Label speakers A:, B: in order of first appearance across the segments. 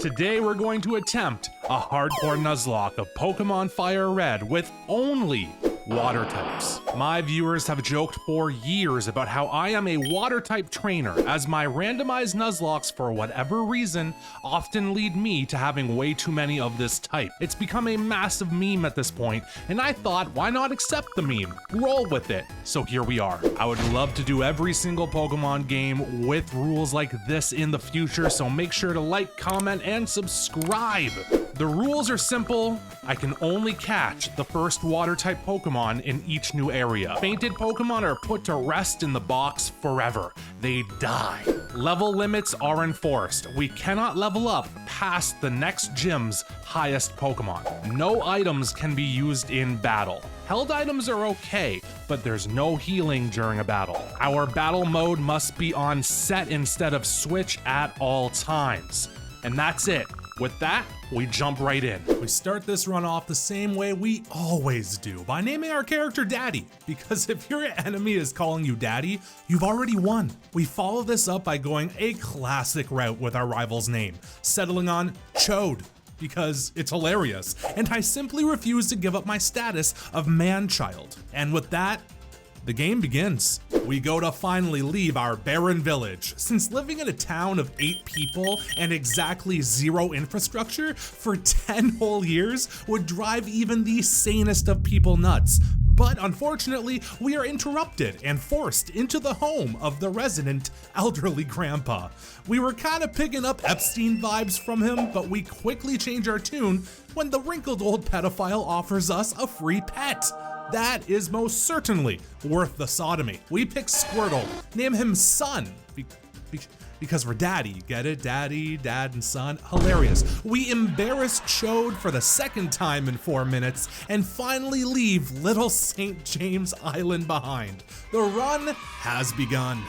A: Today we're going to attempt a hardcore Nuzlocke of Pokemon Firered with only water types. My viewers have joked for years about how I am a water type trainer, as my randomized Nuzlockes, for whatever reason, often lead me to having way too many of this type. It's become a massive meme at this point, and I thought, why not accept the meme? Roll with it. So here we are. I would love to do every single Pokemon game with rules like this in the future, so make sure to like, comment, and subscribe. The rules are simple. I can only catch the first water type Pokemon in each new area. Fainted Pokemon are put to rest in the box forever. They die. Level limits are enforced. We cannot level up past the next gym's highest Pokemon. No items can be used in battle. Held items are okay, but there's no healing during a battle. Our battle mode must be on set instead of switch at all times. And that's it. With that, we jump right in. We start this run off the same way we always do, by naming our character Daddy, because if your enemy is calling you Daddy, you've already won. We follow this up by going a classic route with our rival's name, settling on Chode, because it's hilarious, and I simply refuse to give up my status of man-child. And with that, the game begins. We go to finally leave our barren village, since living in a town of 8 people and exactly 0 infrastructure for 10 whole years would drive even the sanest of people nuts. But unfortunately, we are interrupted and forced into the home of the resident elderly grandpa. We were kind of picking up Epstein vibes from him, but we quickly change our tune when the wrinkled old pedophile offers us a free pet. That is most certainly worth the sodomy. We pick Squirtle, name him Son, because we're daddy, get it? Daddy, dad, and son, hilarious. We embarrass Chode for the second time in 4 minutes, and finally leave little St. James Island behind. The run has begun.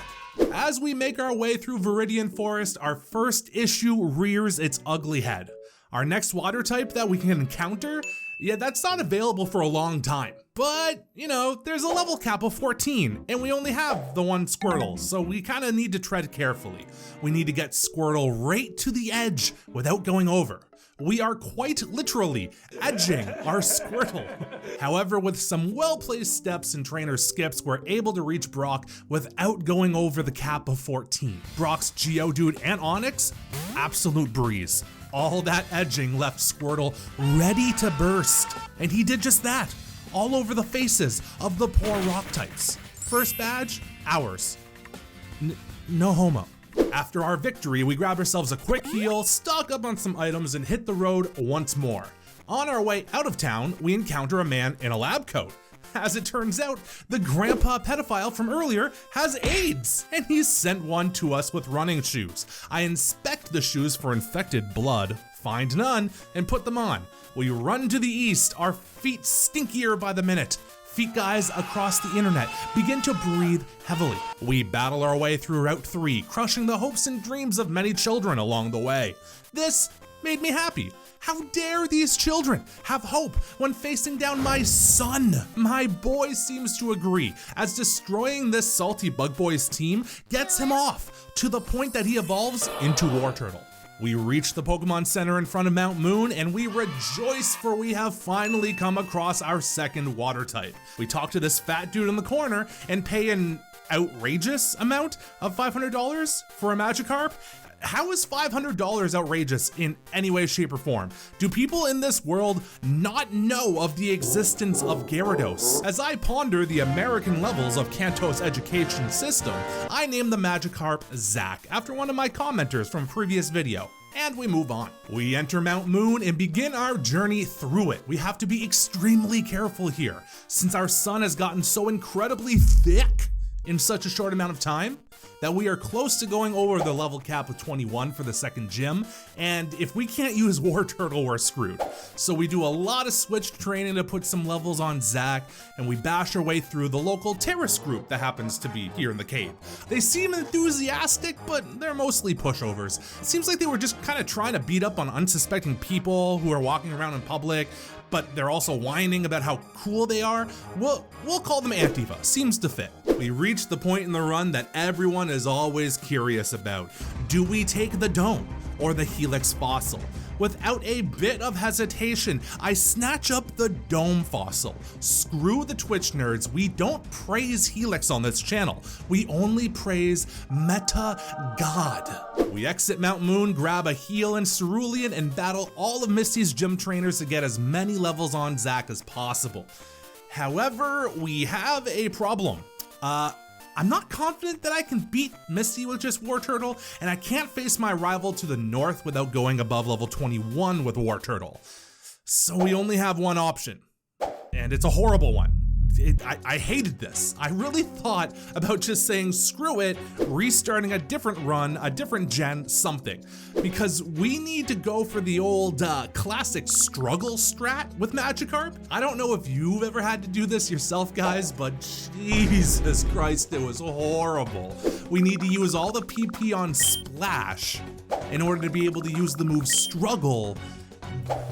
A: As we make our way through Viridian Forest, our first issue rears its ugly head. Our next water type that we can encounter, yeah, that's not available for a long time. But, you know, there's a level cap of 14, and we only have the one Squirtle, so we kind of need to tread carefully. We need to get Squirtle right to the edge without going over. We are quite literally edging our Squirtle. However, with some well-placed steps and trainer skips, we're able to reach Brock without going over the cap of 14. Brock's Geodude and Onix, absolute breeze. All that edging left Squirtle ready to burst, and he did just that, all over the faces of the poor rock types. First badge, ours. No homo. After our victory, we grab ourselves a quick heal, stock up on some items, and hit the road once more. On our way out of town, we encounter a man in a lab coat. As it turns out, the grandpa pedophile from earlier has AIDS, and he's sent one to us with running shoes. I inspect the shoes for infected blood, find none, and put them on. We run to the east, our feet stinkier by the minute. Feet guys across the internet begin to breathe heavily. We battle our way through Route 3, crushing the hopes and dreams of many children along the way. This made me happy. How dare these children have hope when facing down my son? My boy seems to agree, as destroying this salty bug boy's team gets him off, to the point that he evolves into War Turtle. We reach the Pokemon Center in front of Mount Moon, and we rejoice, for we have finally come across our second water type. We talk to this fat dude in the corner and pay an outrageous amount of $500 for a Magikarp. How is $500 outrageous in any way, shape, or form? Do people in this world not know of the existence of Gyarados? As I ponder the American levels of Kanto's education system, I name the Magikarp Zach, after one of my commenters from a previous video. And we move on. We enter Mount Moon and begin our journey through it. We have to be extremely careful here, since our sun has gotten so incredibly thick in such a short amount of time that we are close to going over the level cap of 21 for the second gym, and if we can't use War Turtle, we're screwed. So we do a lot of switch training to put some levels on Zach, and we bash our way through the local terrorist group that happens to be here in the cave. They seem enthusiastic, but they're mostly pushovers. It seems like they were just kind of trying to beat up on unsuspecting people who are walking around in public, but they're also whining about how cool they are. We'll call them Antifa, seems to fit. We reach the point in the run that everyone is always curious about. Do we take the dome? or the Helix fossil. Without a bit of hesitation, I snatch up the Dome fossil. Screw the Twitch nerds, we don't praise Helix on this channel. We only praise Meta God. We exit Mount Moon, grab a heal and Cerulean, and battle all of Misty's gym trainers to get as many levels on Zac as possible. However, we have a problem. I'm not confident that I can beat Misty with just War Turtle, and I can't face my rival to the north without going above level 21 with War Turtle. So we only have one option, and it's a horrible one. I hated this. I really thought about just saying screw it, restarting a different run, a different gen, something. Because we need to go for the old classic struggle strat with Magikarp. I don't know if you've ever had to do this yourself, guys, but Jesus Christ, it was horrible. We need to use all the PP on Splash in order to be able to use the move Struggle,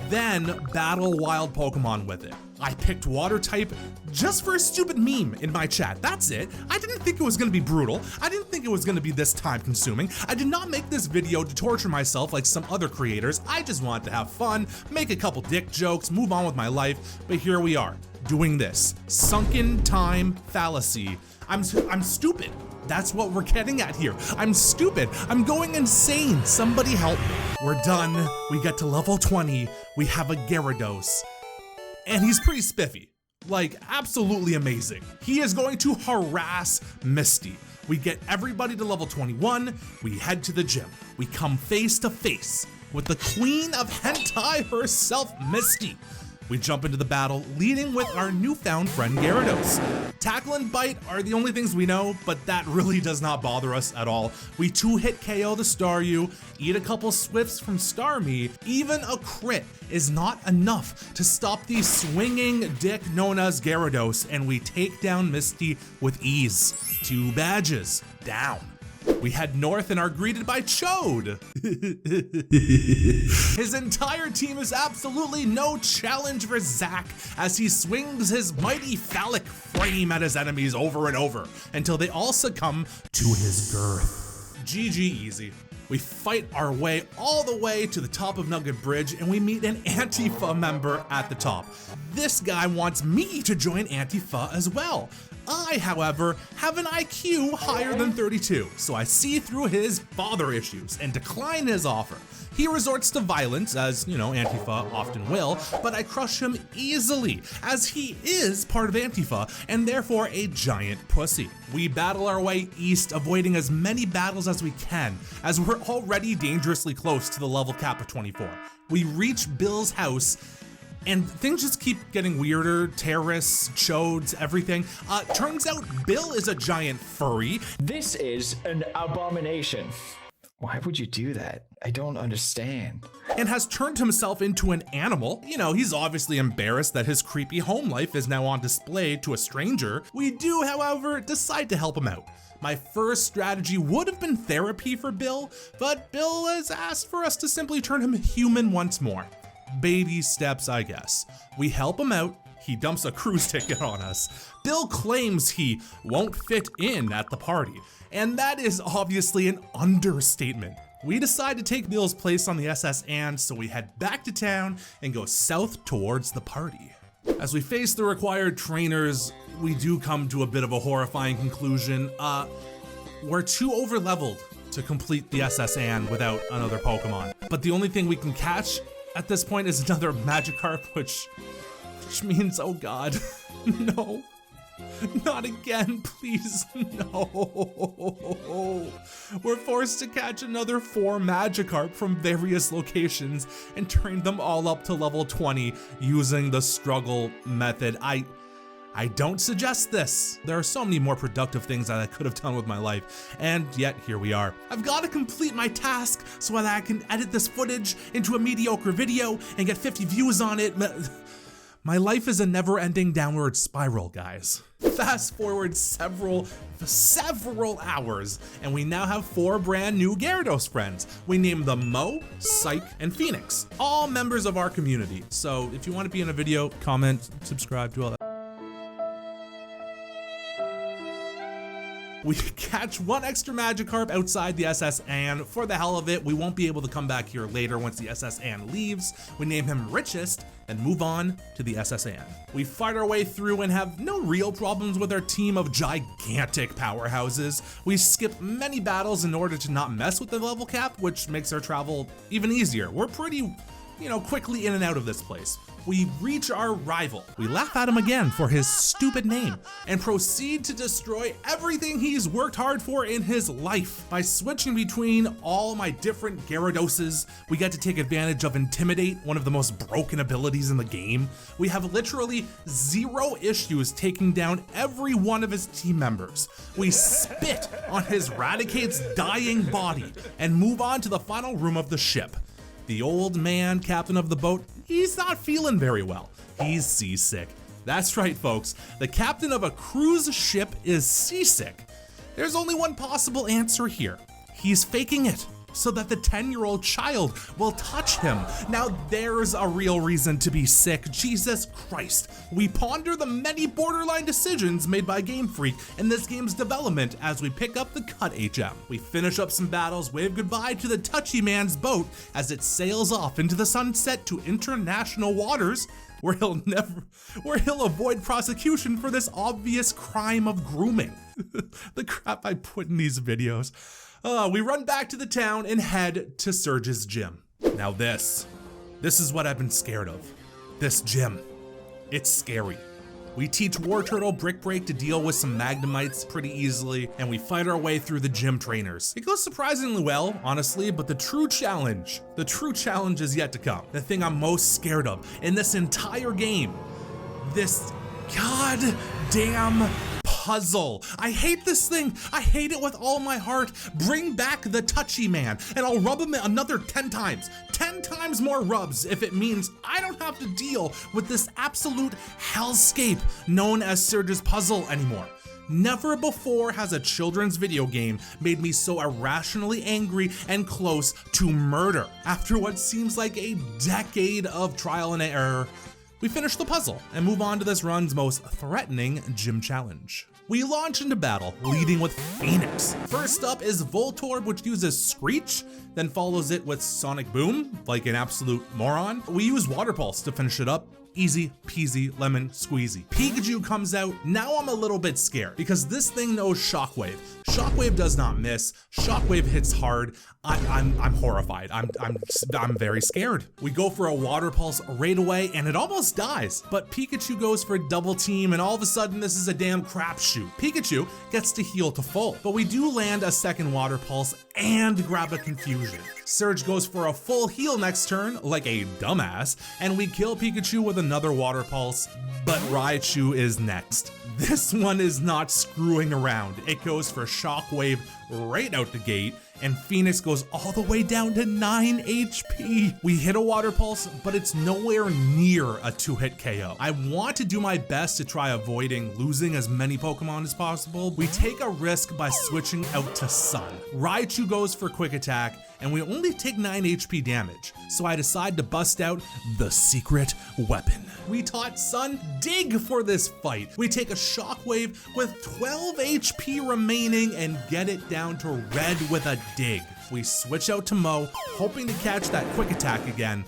A: then battle wild Pokemon with it. I picked Water type just for a stupid meme in my chat. That's it. I didn't think it was gonna be brutal. I didn't think it was gonna be this time consuming. I did not make this video to torture myself like some other creators. I just wanted to have fun, make a couple dick jokes, move on with my life. But here we are, doing this. Sunken time fallacy. I'm stupid. That's what we're getting at here. I'm stupid. I'm going insane. Somebody help me. We're done. We get to level 20. We have a Gyarados. And he's pretty spiffy. Like, absolutely amazing. He is going to harass Misty. We get everybody to level 21. We head to the gym. We come face to face with the queen of hentai herself, Misty. We jump into the battle, leading with our newfound friend Gyarados. Tackle and Bite are the only things we know, but that really does not bother us at all. We 2-hit KO the Staryu, eat a couple Swifts from Starmie. Even a crit is not enough to stop the swinging dick known as Gyarados, and we take down Misty with ease. 2 badges down. We head north and are greeted by Chode. His entire team is absolutely no challenge for Zac as he swings his mighty phallic frame at his enemies over and over until they all succumb to his girth. GG easy. We fight our way all the way to the top of Nugget Bridge and we meet an Antifa member at the top. This guy wants me to join Antifa as well. I, however, have an IQ higher than 32, so I see through his father issues and decline his offer. He resorts to violence, as, you know, Antifa often will, but I crush him easily, as he is part of Antifa, and therefore a giant pussy. We battle our way east, avoiding as many battles as we can, as we're already dangerously close to the level cap of 24. We reach Bill's house, and things just keep getting weirder. Terrorists, Chodes, everything. Turns out Bill is a giant furry.
B: This is an abomination. Why would you do that? I don't understand.
A: And has turned himself into an animal. You know, he's obviously embarrassed that his creepy home life is now on display to a stranger. We do, however, decide to help him out. My first strategy would have been therapy for Bill, but Bill has asked for us to simply turn him human once more. Baby steps, I guess. We help him out. He dumps a cruise ticket on us. Bill claims he won't fit in at the party, and that is obviously an understatement. We decide to take Bill's place on the SS and so we head back to town and go south towards the party. As we face the required trainers, we do come to a bit of a horrifying conclusion. We're too overleveled to complete the SS and without another Pokemon. But the only thing we can catch at this point is another Magikarp, which means, oh god, no, not again, please, no. We're forced to catch another 4 Magikarp from various locations and turn them all up to level 20 using the struggle method. I don't suggest this. There are so many more productive things that I could have done with my life, and yet here we are. I've got to complete my task so that I can edit this footage into a mediocre video and get 50 views on it. My life is a never-ending downward spiral, guys. Fast forward several hours, and we now have 4 brand new Gyarados friends. We named them Mo, Psych, and Phoenix, all members of our community. So if you want to be in a video, comment, subscribe, do all that. We catch one extra Magikarp outside the SS Anne. For the hell of it, we won't be able to come back here later once the SS Anne leaves. We name him Richest and move on to the SS Anne. We fight our way through and have no real problems with our team of gigantic powerhouses. We skip many battles in order to not mess with the level cap, which makes our travel even easier. We're pretty, quickly in and out of this place. We reach our rival. We laugh at him again for his stupid name and proceed to destroy everything he's worked hard for in his life. By switching between all my different Gyaradoses, we get to take advantage of Intimidate, one of the most broken abilities in the game. We have literally zero issues taking down every one of his team members. We spit on his Raticate's dying body and move on to the final room of the ship. The old man, captain of the boat, he's not feeling very well. He's seasick. That's right, folks. The captain of a cruise ship is seasick. There's only one possible answer here. He's faking it so that the 10-year-old child will touch him. Now there's a real reason to be sick. Jesus Christ. We ponder the many borderline decisions made by Game Freak in this game's development as we pick up the Cut HM. We finish up some battles, wave goodbye to the Touchy Man's boat as it sails off into the sunset to international waters where he'll avoid prosecution for this obvious crime of grooming. The crap I put in these videos. We run back to the town and head to Surge's gym. Now this is what I've been scared of. This gym. It's scary. We teach War Turtle Brick Break to deal with some Magnemites pretty easily, and we fight our way through the gym trainers. It goes surprisingly well, honestly, but the true challenge is yet to come. The thing I'm most scared of in this entire game, this goddamn puzzle. I hate this thing. I hate it with all my heart. Bring back the Touchy Man and I'll rub him another 10 times. 10 times more rubs if it means I don't have to deal with this absolute hellscape known as Surge's puzzle anymore. Never before has a children's video game made me so irrationally angry and close to murder. After what seems like a decade of trial and error, we finish the puzzle and move on to this run's most threatening gym challenge. We launch into battle, leading with Phoenix. First up is Voltorb, which uses Screech, then follows it with Sonic Boom, like an absolute moron. We use Water Pulse to finish it up. Easy peasy lemon squeezy. Pikachu comes out. Now I'm a little bit scared because this thing knows Shockwave. Shockwave does not miss. Shockwave hits hard. I'm horrified. I'm very scared. We go for a Water Pulse right away and it almost dies, but Pikachu goes for a double team and all of a sudden this is a damn crapshoot. Pikachu gets to heal to full, but we do land a second Water Pulse and grab a Confusion. Surge goes for a full heal next turn like a dumbass, and we kill Pikachu with another Water Pulse, but Raichu is next. This one is not screwing around. It goes for Shockwave right out the gate, and Phoenix goes all the way down to 9 HP. We hit a Water Pulse, but it's nowhere near a 2-hit KO. I want to do my best to try avoiding losing as many Pokemon as possible. We take a risk by switching out to Sun. Raichu goes for Quick Attack, and we only take 9 HP damage, so I decide to bust out the secret weapon. We taught Sun Dig for this fight. We take a Shockwave with 12 HP remaining and get it down to Red with a Dig. We switch out to Mo, hoping to catch that Quick Attack again,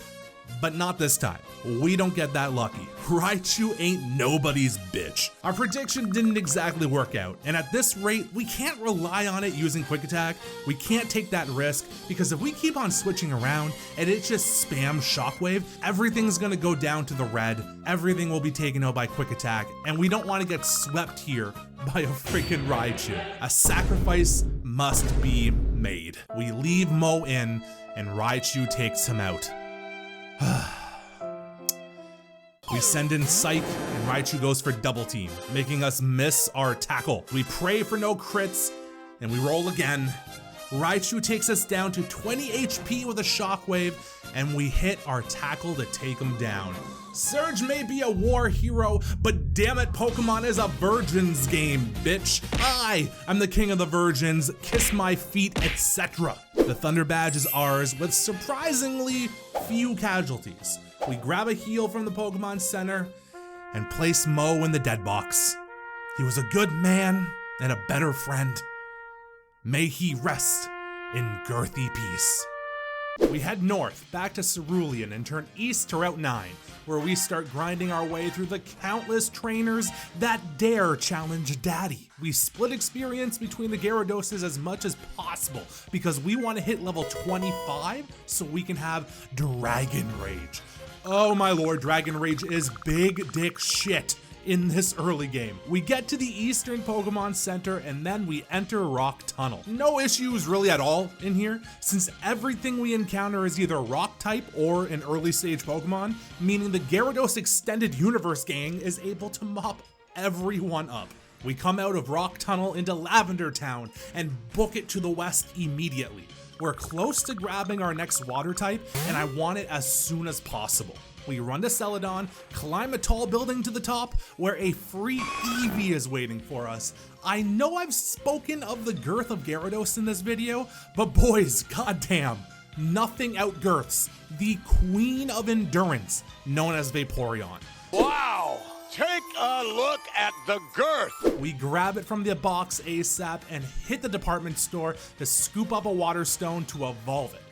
A: but not this time. We don't get that lucky. Raichu ain't nobody's bitch. Our prediction didn't exactly work out, and at this rate, we can't rely on it using Quick Attack. We can't take that risk, because if we keep on switching around and it just spams Shockwave, everything's gonna go down to the red, everything will be taken out by Quick Attack, and we don't wanna get swept here by a freaking Raichu. A sacrifice must be made. We leave Mo in, and Raichu takes him out. We send in Psych, and Raichu goes for double team, making us miss our tackle. We pray for no crits, and we roll again. Raichu takes us down to 20 HP with a Shockwave, and we hit our tackle to take him down. Surge may be a war hero, but damn it, Pokemon is a virgin's game, bitch. I'm the king of the virgins, kiss my feet, etc. The Thunder Badge is ours with surprisingly few casualties. We grab a heal from the Pokemon Center and place Mo in the dead box. He was a good man, and a better friend. May he rest in girthy peace. We head north, back to Cerulean, and turn east to Route 9, where we start grinding our way through the countless trainers that dare challenge Daddy. We split experience between the Gyaradoses as much as possible, because we want to hit level 25 so we can have Dragon Rage. Oh my lord, Dragon Rage is big dick shit in this early game. We get to the Eastern Pokemon Center and then we enter Rock Tunnel. No issues really at all in here, since everything we encounter is either Rock type or an early stage Pokemon, meaning the Gyarados Extended Universe gang is able to mop everyone up. We come out of Rock Tunnel into Lavender Town and book it to the west immediately. We're close to grabbing our next water type and I want it as soon as possible. We run to Celadon, climb a tall building to the top where a free Eevee is waiting for us. I know I've spoken of the girth of Gyarados in this video, but boys, goddamn, nothing outgirths the queen of endurance known as Vaporeon.
C: Wow! Take a look at the girth!
A: We grab it from the box ASAP and hit the department store to scoop up a water stone to evolve it.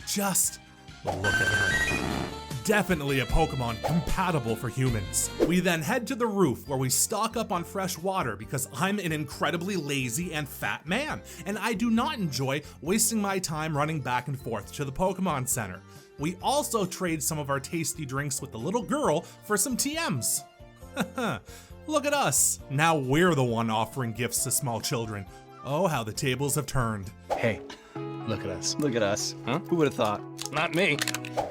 A: Just look at her. Definitely a Pokemon compatible for humans. We then head to the roof where we stock up on fresh water because I'm an incredibly lazy and fat man, and I do not enjoy wasting my time running back and forth to the Pokemon Center. We also trade some of our tasty drinks with the little girl for some TMs. Look at us. Now we're the one offering gifts to small children. Oh, how the tables have turned.
D: Hey, look at us.
E: Look at us.
D: Huh? Who would have thought?
E: Not me.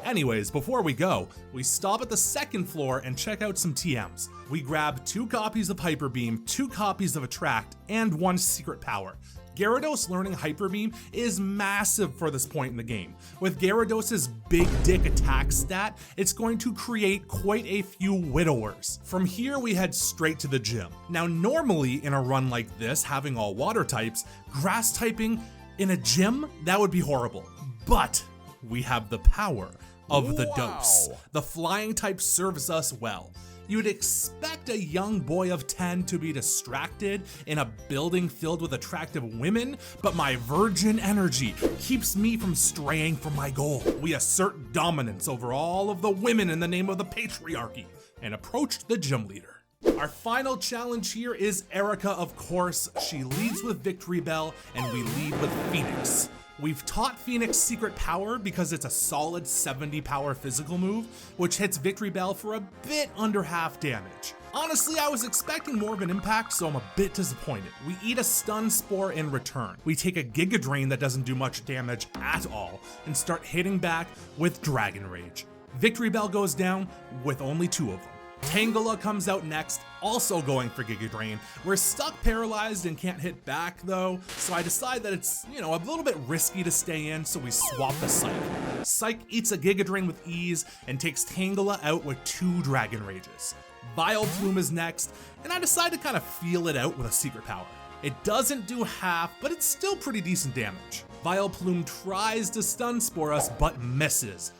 A: Anyways, before we go, we stop at the second floor and check out some TMs. We grab 2 copies of Hyper Beam, 2 copies of Attract, and 1 secret power. Gyarados learning Hyper Beam is massive for this point in the game. With Gyarados' big dick attack stat, it's going to create quite a few Widowers. From here, we head straight to the gym. Now, normally in a run like this, having all water types, grass typing in a gym, that would be horrible. But we have the power of the dose. The flying type serves us well. You'd expect a young boy of 10 to be distracted in a building filled with attractive women, but my virgin energy keeps me from straying from my goal. We assert dominance over all of the women in the name of the patriarchy and approached the gym leader. Our final challenge here is Erica, of course. She leads with Victory Bell and we lead with Phoenix. We've taught Phoenix Secret Power because it's a solid 70 power physical move, which hits Victory Bell for a bit under half damage. Honestly, I was expecting more of an impact, so I'm a bit disappointed. We eat a Stun Spore in return. We take a Giga Drain that doesn't do much damage at all, and start hitting back with Dragon Rage. Victory Bell goes down with only 2 of them. Tangela comes out next, also going for Giga Drain. We're stuck paralyzed and can't hit back though, so I decide that it's, a little bit risky to stay in, so we swap the Psych. Psych eats a Giga Drain with ease and takes Tangela out with 2 Dragon Rages. Vileplume is next, and I decide to kind of feel it out with a Secret Power. It doesn't do half, but it's still pretty decent damage. Vileplume tries to Stun Spore us, but misses.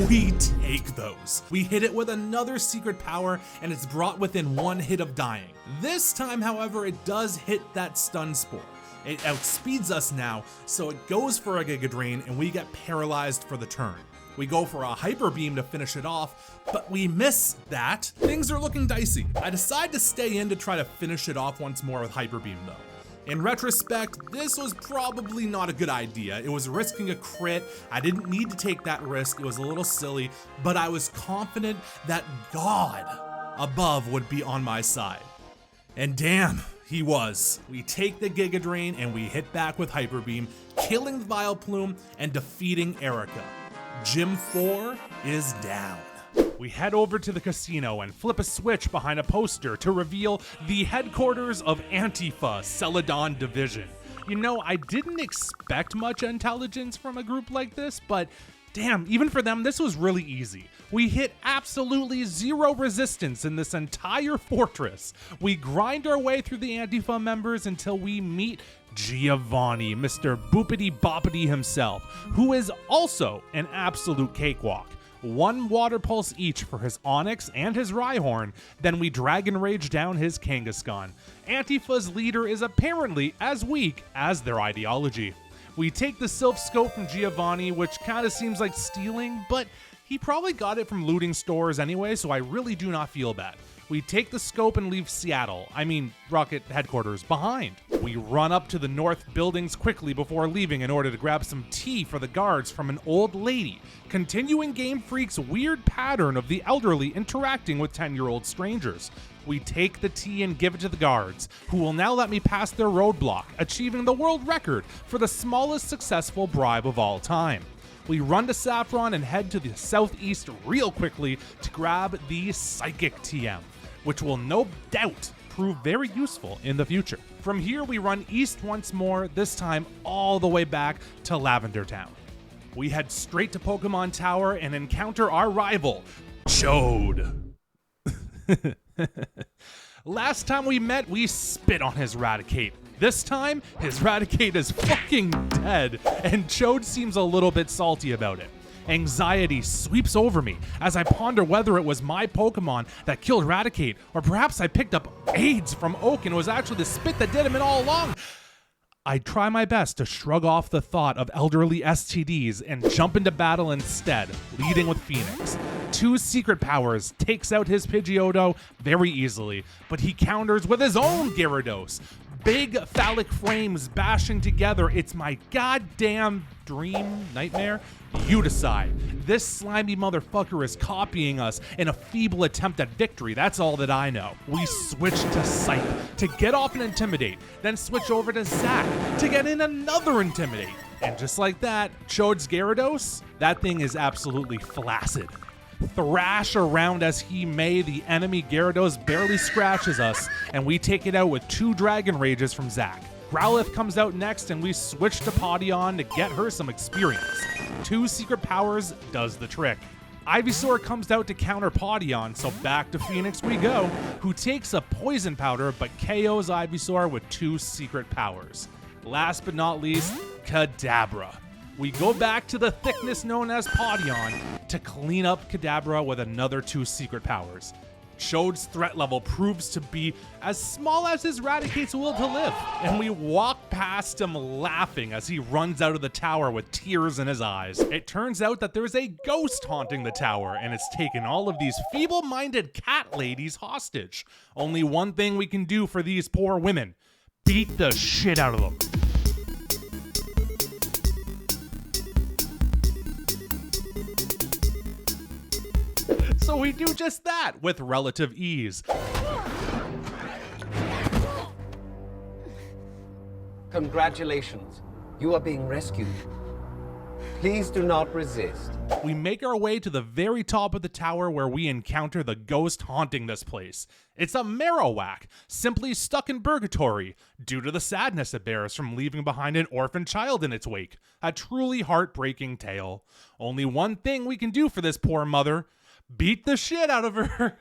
A: We take those. We hit it with another secret power and it's brought within 1 hit of dying. This time, however, it does hit that Stun Spore. It outspeeds us now, so it goes for a Giga Drain and we get paralyzed for the turn. We go for a Hyper Beam to finish it off, but we miss that. Things are looking dicey. I decide to stay in to try to finish it off once more with Hyper Beam though. In retrospect, this was probably not a good idea. It was risking a crit. I didn't need to take that risk. It was a little silly, but I was confident that God above would be on my side. And damn, he was. We take the Giga Drain and we hit back with Hyper Beam, killing the Vileplume and defeating Erica. Gym 4 is down. We head over to the casino and flip a switch behind a poster to reveal the headquarters of Antifa Celadon Division. I didn't expect much intelligence from a group like this, but damn, even for them, this was really easy. We hit absolutely 0 resistance in this entire fortress. We grind our way through the Antifa members until we meet Giovanni, Mr. Boopity Boppity himself, who is also an absolute cakewalk. 1 Water Pulse each for his Onix and his Rhyhorn, then we Dragon Rage down his Kangaskhan. Antifa's leader is apparently as weak as their ideology. We take the Silph Scope from Giovanni, which kinda seems like stealing, but he probably got it from looting stores anyway, so I really do not feel bad. We take the scope and leave Rocket headquarters, behind. We run up to the north buildings quickly before leaving in order to grab some tea for the guards from an old lady, continuing Game Freak's weird pattern of the elderly interacting with 10-year-old strangers. We take the tea and give it to the guards, who will now let me pass their roadblock, achieving the world record for the smallest successful bribe of all time. We run to Saffron and head to the southeast real quickly to grab the Psychic TM, which will no doubt prove very useful in the future. From here, we run east once more, this time all the way back to Lavender Town. We head straight to Pokemon Tower and encounter our rival, Chode. Last time we met, we spit on his Raticate. This time, his Raticate is fucking dead, and Chode seems a little bit salty about it. Anxiety sweeps over me as I ponder whether it was my Pokemon that killed Raticate, or perhaps I picked up AIDS from Oak and it was actually the spit that did him in all along. I try my best to shrug off the thought of elderly STDs and jump into battle instead, leading with Phoenix. 2 secret powers takes out his Pidgeotto very easily, but he counters with his own Gyarados. Big phallic frames bashing together. It's my goddamn dream nightmare. You decide. This slimy motherfucker is copying us in a feeble attempt at victory. That's all that I know. We switch to Scythe to get off and Intimidate, then switch over to Zac to get in another Intimidate. And just like that, Chode's Gyarados, that thing is absolutely flaccid. Thrash around as he may, the enemy Gyarados barely scratches us, and we take it out with 2 Dragon Rages from Zac. Growlithe comes out next, and we switch to Pawdion to get her some experience. 2 secret powers does the trick. Ivysaur comes out to counter Pawdion, so back to Phoenix we go, who takes a poison powder but KOs Ivysaur with 2 secret powers. Last but not least, Kadabra. We go back to the thickness known as Pawdion to clean up Kadabra with another 2 secret powers. Chode's threat level proves to be as small as his Raticate's will to live, and we walk past him laughing as he runs out of the tower with tears in his eyes. It turns out that there's a ghost haunting the tower, and it's taken all of these feeble-minded cat ladies hostage. Only one thing we can do for these poor women: beat the shit out of them. So we do just that with relative ease.
E: Congratulations, you are being rescued. Please do not resist.
A: We make our way to the very top of the tower where we encounter the ghost haunting this place. It's a Marowak, simply stuck in purgatory due to the sadness it bears from leaving behind an orphan child in its wake. A truly heartbreaking tale. Only one thing we can do for this poor mother: beat the shit out of her.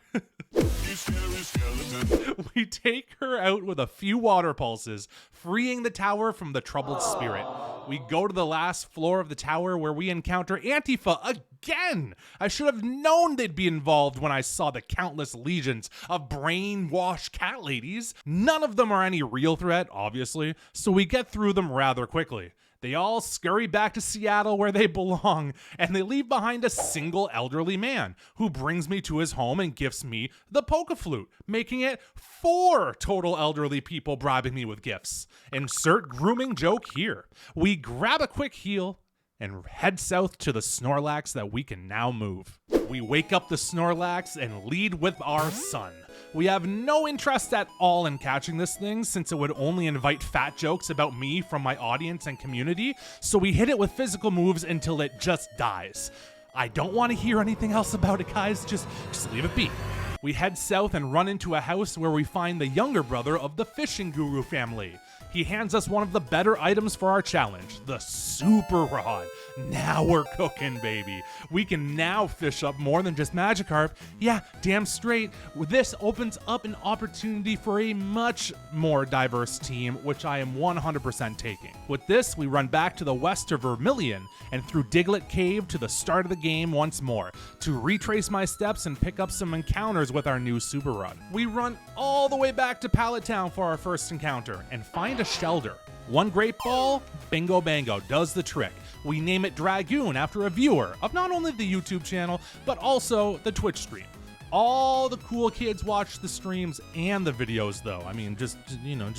A: We take her out with a few water pulses, freeing the tower from the troubled spirit. We go to the last floor of the tower where we encounter Antifa again. I should have known they'd be involved when I saw the countless legions of brainwashed cat ladies. None of them are any real threat, obviously, so we get through them rather quickly. They all scurry back to Seattle where they belong, and they leave behind a single elderly man who brings me to his home and gifts me the Poke-Flute, making it 4 total elderly people bribing me with gifts. Insert grooming joke here. We grab a quick heal and head south to the Snorlax that we can now move. We wake up the Snorlax and lead with our son. We have no interest at all in catching this thing since it would only invite fat jokes about me from my audience and community, so we hit it with physical moves until it just dies. I don't want to hear anything else about it, guys, just leave it be. We head south and run into a house where we find the younger brother of the fishing guru family. He hands us one of the better items for our challenge, the Super Rod. Now we're cooking, baby. We can now fish up more than just Magikarp. Yeah, damn straight. This opens up an opportunity for a much more diverse team, which I am 100% taking. With this, we run back to the west of Vermilion and through Diglett Cave to the start of the game once more to retrace my steps and pick up some encounters with our new super run. We run all the way back to Pallet Town for our first encounter and find a Shelder. One great ball, bingo bango, does the trick. We name it Dragoon after a viewer of not only the YouTube channel, but also the Twitch stream. All the cool kids watch the streams and the videos though. I mean, just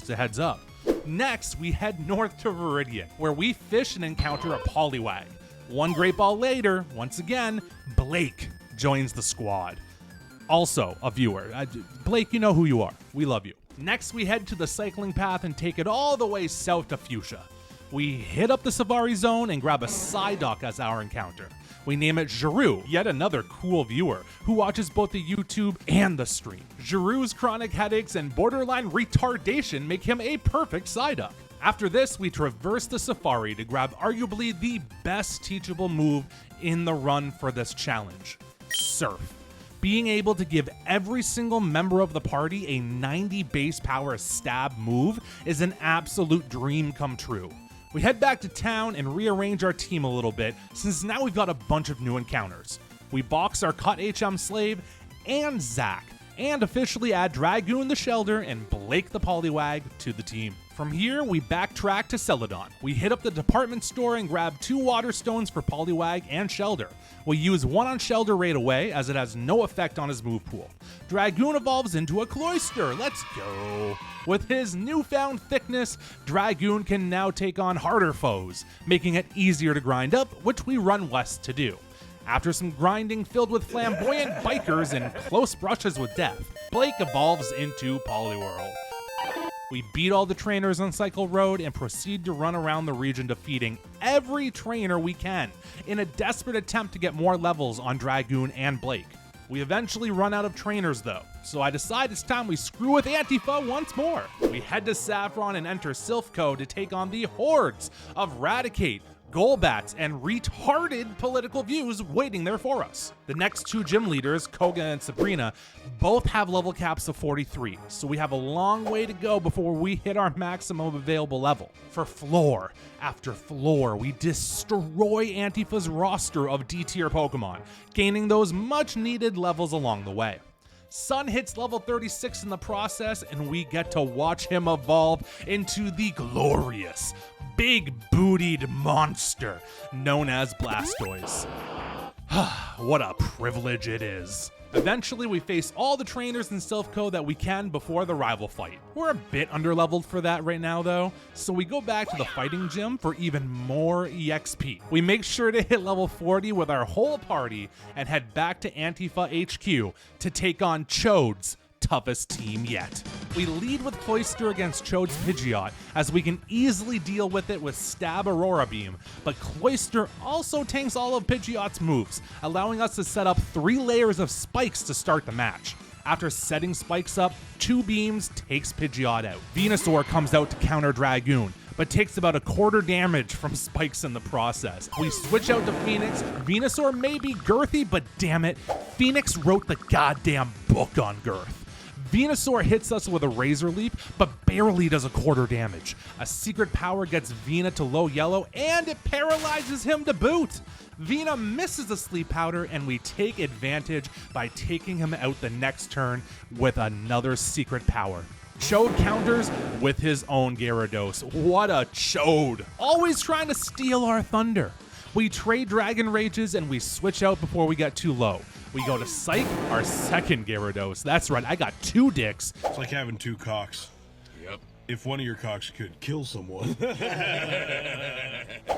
A: a heads up. Next, we head north to Viridian, where we fish and encounter a Poliwag. One great ball later, once again, Blake joins the squad. Also a viewer. Blake, you know who you are. We love you. Next, we head to the cycling path and take it all the way south to Fuchsia. We hit up the Safari Zone and grab a Psyduck as our encounter. We name it Giroux, yet another cool viewer who watches both the YouTube and the stream. Giroux's chronic headaches and borderline retardation make him a perfect Psyduck. After this, we traverse the Safari to grab arguably the best teachable move in the run for this challenge, Surf. Being able to give every single member of the party a 90 base power stab move is an absolute dream come true. We head back to town and rearrange our team a little bit since now we've got a bunch of new encounters. We box our Cut HM Slave and Zack, and officially add Dragoon the Shelder and Blake the Poliwag to the team. From here, we backtrack to Celadon. We hit up the department store and grab 2 Water Stones for Poliwag and Shelder. We use one on Shelder right away as it has no effect on his move pool. Dragoon evolves into a Cloyster, let's go! With his newfound thickness, Dragoon can now take on harder foes, making it easier to grind up, which we run west to do. After some grinding filled with flamboyant bikers and close brushes with death, Blake evolves into Poliwhirl. We beat all the trainers on Cycle Road and proceed to run around the region defeating every trainer we can in a desperate attempt to get more levels on Dragoon and Blake. We eventually run out of trainers though, so I decide it's time we screw with Antifa once more. We head to Saffron and enter Silph Co to take on the hordes of Raticate, Golbats, and retarded political views waiting there for us. The next 2 gym leaders, Koga and Sabrina, both have level caps of 43, so we have a long way to go before we hit our maximum available level. For floor after floor, we destroy Antifa's roster of D-tier Pokemon, gaining those much needed levels along the way. Sun hits level 36 in the process, and we get to watch him evolve into the glorious, big-bootied monster known as Blastoise. What a privilege it is. Eventually, we face all the trainers in Silph Co that we can before the rival fight. We're a bit underleveled for that right now though, so we go back to the fighting gym for even more EXP. We make sure to hit level 40 with our whole party and head back to Antifa HQ to take on Chode's toughest team yet. We lead with Cloyster against Chode's Pidgeot, as we can easily deal with it with Stab Aurora Beam, but Cloyster also tanks all of Pidgeot's moves, allowing us to set up 3 layers of spikes to start the match. After setting spikes up, 2 beams takes Pidgeot out. Venusaur comes out to counter Dragoon, but takes about a quarter damage from spikes in the process. We switch out to Phoenix. Venusaur may be girthy, but damn it, Phoenix wrote the goddamn book on girth. Venusaur hits us with a Razor Leap, but barely does a quarter damage. A secret power gets Vena to low yellow, and it paralyzes him to boot. Vena misses a sleep powder, and we take advantage by taking him out the next turn with another secret power. Chode counters with his own Gyarados. What a Chode! Always trying to steal our thunder. We trade Dragon Rages and we switch out before we get too low. We go to Psych, our second Gyarados. That's right, I got 2 dicks.
F: It's like having 2 cocks.
C: Yep.
F: If one of your cocks could kill someone.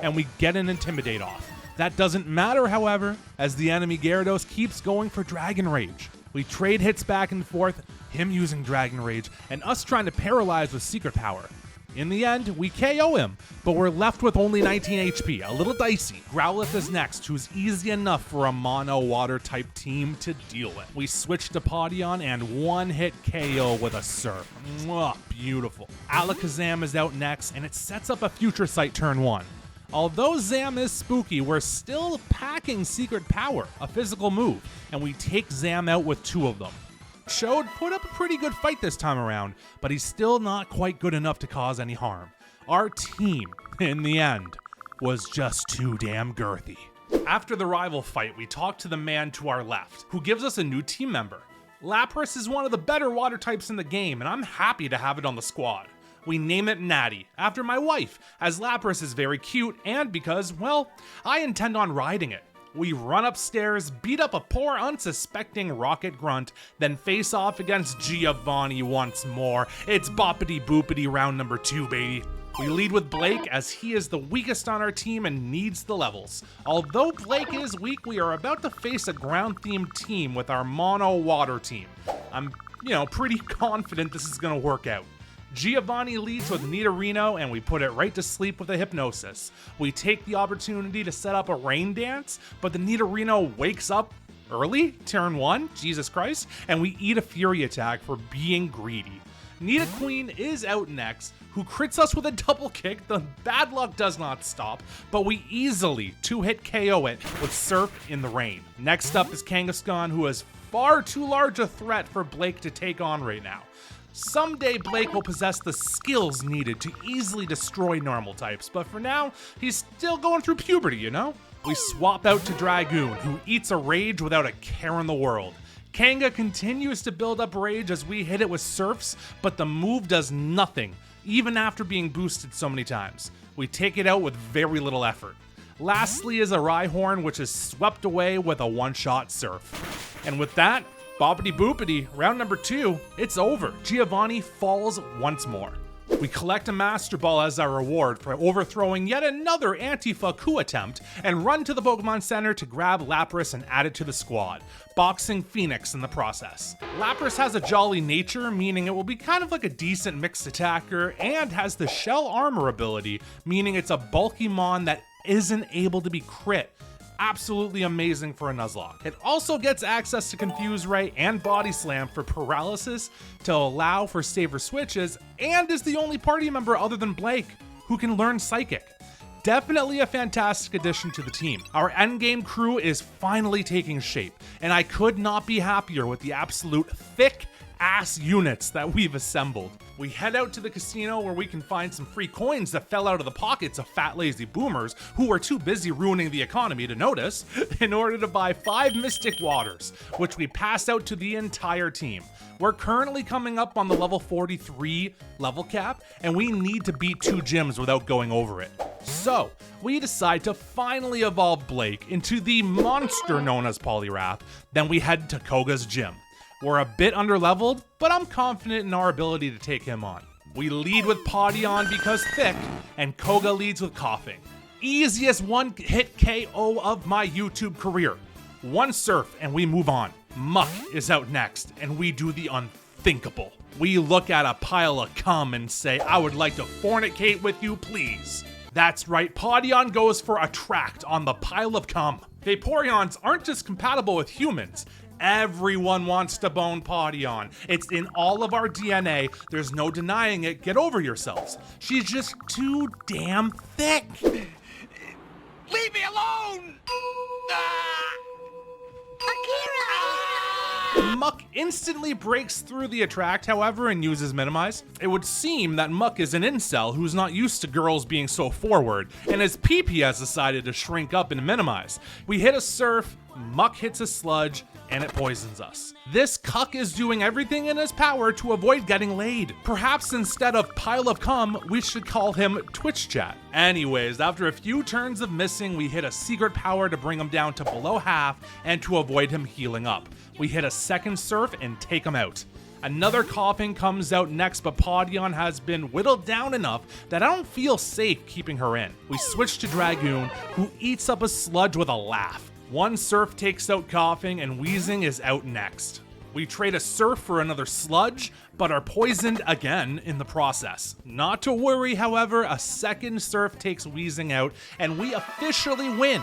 A: And we get an Intimidate off. That doesn't matter, however, as the enemy Gyarados keeps going for Dragon Rage. We trade hits back and forth, him using Dragon Rage, and us trying to paralyze with Secret Power. In the end, we KO him, but we're left with only 19 HP, a little dicey. Growlithe is next, who's easy enough for a mono water type team to deal with. We switch to Podion and one-hit KO with a Surf. Mwah, beautiful. Alakazam is out next, and it sets up a Future Sight turn 1. Although Zam is spooky, we're still packing Secret Power, a physical move, and we take Zam out with 2 of them. Chode put up a pretty good fight this time around, but he's still not quite good enough to cause any harm. Our team, in the end, was just too damn girthy. After the rival fight, we talk to the man to our left, who gives us a new team member. Lapras is one of the better water types in the game, and I'm happy to have it on the squad. We name it Natty, after my wife, as Lapras is very cute and because, well, I intend on riding it. We run upstairs, beat up a poor unsuspecting rocket grunt, then face off against Giovanni once more. It's boppity boopity round number 2, baby. We lead with Blake as he is the weakest on our team and needs the levels. Although Blake is weak, we are about to face a ground-themed team with our mono water team. I'm, pretty confident this is gonna work out. Giovanni leads with Nidorino and we put it right to sleep with a hypnosis. We take the opportunity to set up a rain dance, but the Nidorino wakes up early, turn 1, Jesus Christ, and we eat a Fury attack for being greedy. Nidoqueen is out next, who crits us with a double kick. The bad luck does not stop, but we easily 2-hit KO it with Surf in the rain. Next up is Kangaskhan, who is far too large a threat for Blake to take on right now. Someday Blake will possess the skills needed to easily destroy normal types, but for now, he's still going through puberty, We swap out to Dragoon, who eats a rage without a care in the world. Kanga continues to build up rage as we hit it with Surfs, but the move does nothing, even after being boosted so many times. We take it out with very little effort. Lastly is a Rhyhorn, which is swept away with a one-shot Surf. And with that, boppity boopity, round number 2, it's over. Giovanni falls once more. We collect a Master Ball as our reward for overthrowing yet another Antifa coup attempt and run to the Pokemon Center to grab Lapras and add it to the squad, boxing Phoenix in the process. Lapras has a jolly nature, meaning it will be kind of like a decent mixed attacker, and has the Shell Armor ability, meaning it's a bulky mon that isn't able to be crit. Absolutely amazing for a Nuzlocke. It also gets access to Confuse Ray and Body Slam for paralysis to allow for safer switches, and is the only party member other than Blake who can learn Psychic. Definitely a fantastic addition to the team. Our endgame crew is finally taking shape, and I could not be happier with the absolute thick ass units that we've assembled. We head out to the casino where we can find some free coins that fell out of the pockets of fat lazy boomers who were too busy ruining the economy to notice, in order to buy 5 Mystic Waters, which we pass out to the entire team. We're currently coming up on the level 43 level cap, and we need to beat 2 gyms without going over it. So, we decide to finally evolve Blake into the monster known as Poliwrath, then we head to Koga's gym. We're a bit underleveled, but I'm confident in our ability to take him on. We lead with Pawdion because thick, and Koga leads with coughing. Easiest one-hit KO of my YouTube career. 1 Surf and we move on. Muck is out next, and we do the unthinkable. We look at a pile of cum and say, I would like to fornicate with you, please. That's right, Pawdion goes for attract on the pile of cum. Vaporeons aren't just compatible with humans. Everyone wants to bone Pawdion. It's in all of our DNA. There's no denying it. Get over yourselves. She's just too damn thick.
C: Leave me alone!
A: Muck instantly breaks through the attract, however, and uses Minimize. It would seem that Muck is an incel who's not used to girls being so forward, and his PP has decided to shrink up and minimize. We hit a Surf, Muck hits a Sludge, and it poisons us. This cuck is doing everything in his power to avoid getting laid. Perhaps instead of pile of cum, we should call him Twitch Chat. Anyways, after a few turns of missing, we hit a Secret Power to bring him down to below half and to avoid him healing up. We hit a second Surf and take him out. Another coughing comes out next, but Pawdion has been whittled down enough that I don't feel safe keeping her in. We switch to Dragoon, who eats up a Sludge with a laugh. 1 Surf takes out coughing, and Wheezing is out next. We trade a Surf for another Sludge, but are poisoned again in the process. Not to worry, however, a second Surf takes Wheezing out, and we officially win.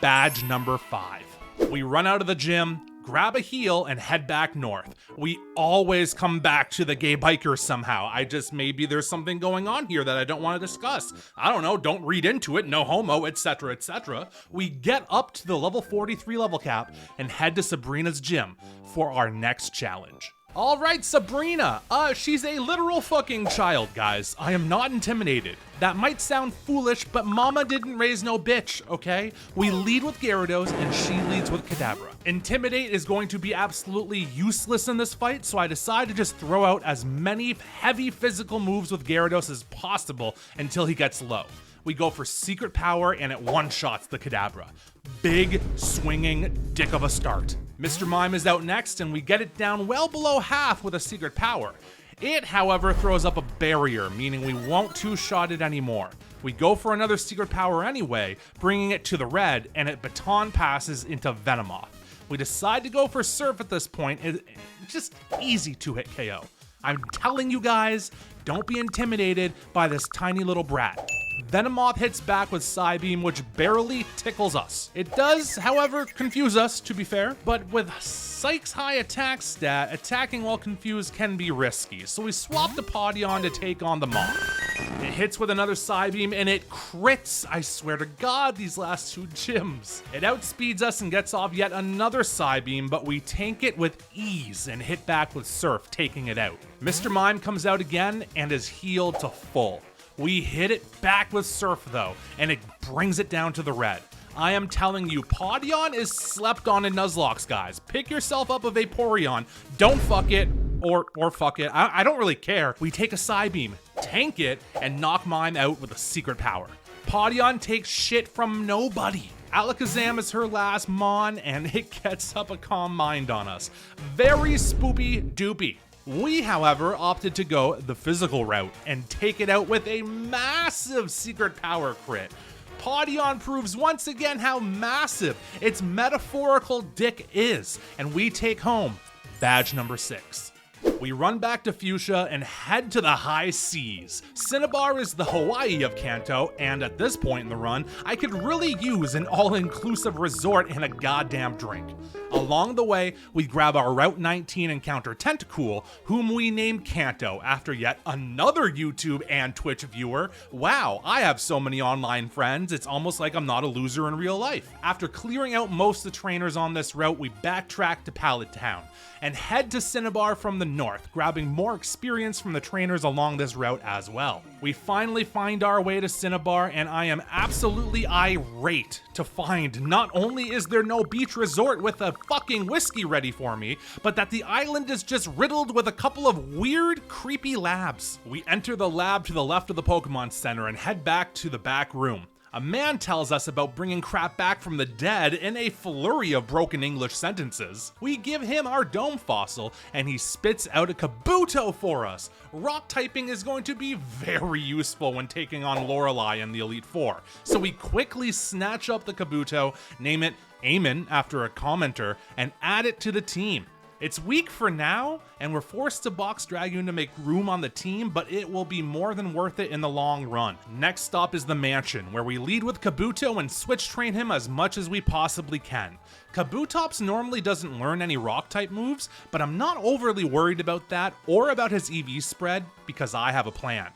A: Badge number 5. We run out of the gym, grab a heal, and head back north. We always come back to the gay bikers somehow. Maybe there's something going on here that I don't want to discuss. I don't know, don't read into it, no homo, etc, etc. We get up to the level 43 level cap and head to Sabrina's gym for our next challenge. All right, Sabrina. She's a literal fucking child, guys. I am not intimidated. That might sound foolish, but mama didn't raise no bitch, okay? We lead with Gyarados and she leads with Kadabra. Intimidate is going to be absolutely useless in this fight, so I decide to just throw out as many heavy physical moves with Gyarados as possible until he gets low. We go for Secret Power and it one-shots the Kadabra. Big, swinging dick of a start. Mr. Mime is out next and we get it down well below half with a Secret Power. It, however, throws up a barrier, meaning we won't two-shot it anymore. We go for another Secret Power anyway, bringing it to the red, and it baton passes into Venomoth. We decide to go for Surf at this point. It's just easy two-hit KO. I'm telling you guys, don't be intimidated by this tiny little brat. Venomoth hits back with Psybeam, which barely tickles us. It does, however, confuse us, to be fair, but with Psyche's high attack stat, attacking while confused can be risky, so we swap the Pawdion to take on the Moth. It hits with another Psybeam and it crits. I swear to God, these last two gyms. It outspeeds us and gets off yet another Psybeam, but we tank it with ease and hit back with Surf, taking it out. Mr. Mime comes out again and is healed to full. We hit it back with Surf though, and it brings it down to the red. I am telling you, Pawdion is slept on in Nuzlocke, guys. Pick yourself up a Vaporeon. Don't fuck it, or fuck it. I don't really care. We take a Psybeam, tank it, and knock Mime out with a Secret Power. Pawdion takes shit from nobody. Alakazam is her last Mon, and it gets up a Calm Mind on us. Very spoopy doopy. We, however, opted to go the physical route and take it out with a massive Secret Power crit. Pawdion proves once again how massive its metaphorical dick is, and we take home badge number 6. We run back to Fuchsia and head to the high seas. Cinnabar is the Hawaii of Kanto, and at this point in the run, I could really use an all-inclusive resort and a goddamn drink. Along the way, we grab our Route 19 encounter Tentacool, whom we named Kanto after yet another YouTube and Twitch viewer. Wow, I have so many online friends, it's almost like I'm not a loser in real life. After clearing out most of the trainers on this route, we backtrack to Pallet Town and head to Cinnabar from the north, grabbing more experience from the trainers along this route as well. We finally find our way to Cinnabar, and I am absolutely irate to find not only is there no beach resort with a fucking whiskey ready for me, but that the island is just riddled with a couple of weird, creepy labs. We enter the lab to the left of the Pokemon Center and head back to the back room. A man tells us about bringing crap back from the dead in a flurry of broken English sentences. We give him our dome fossil, and he spits out a Kabuto for us. Rock typing is going to be very useful when taking on Lorelei in the Elite Four, so we quickly snatch up the Kabuto, name it Eamon after a commenter, and add it to the team. It's weak for now, and we're forced to box Dragoon to make room on the team, but it will be more than worth it in the long run. Next stop is the mansion, where we lead with Kabuto and switch train him as much as we possibly can. Kabutops normally doesn't learn any rock type moves, but I'm not overly worried about that or about his EV spread because I have a plan.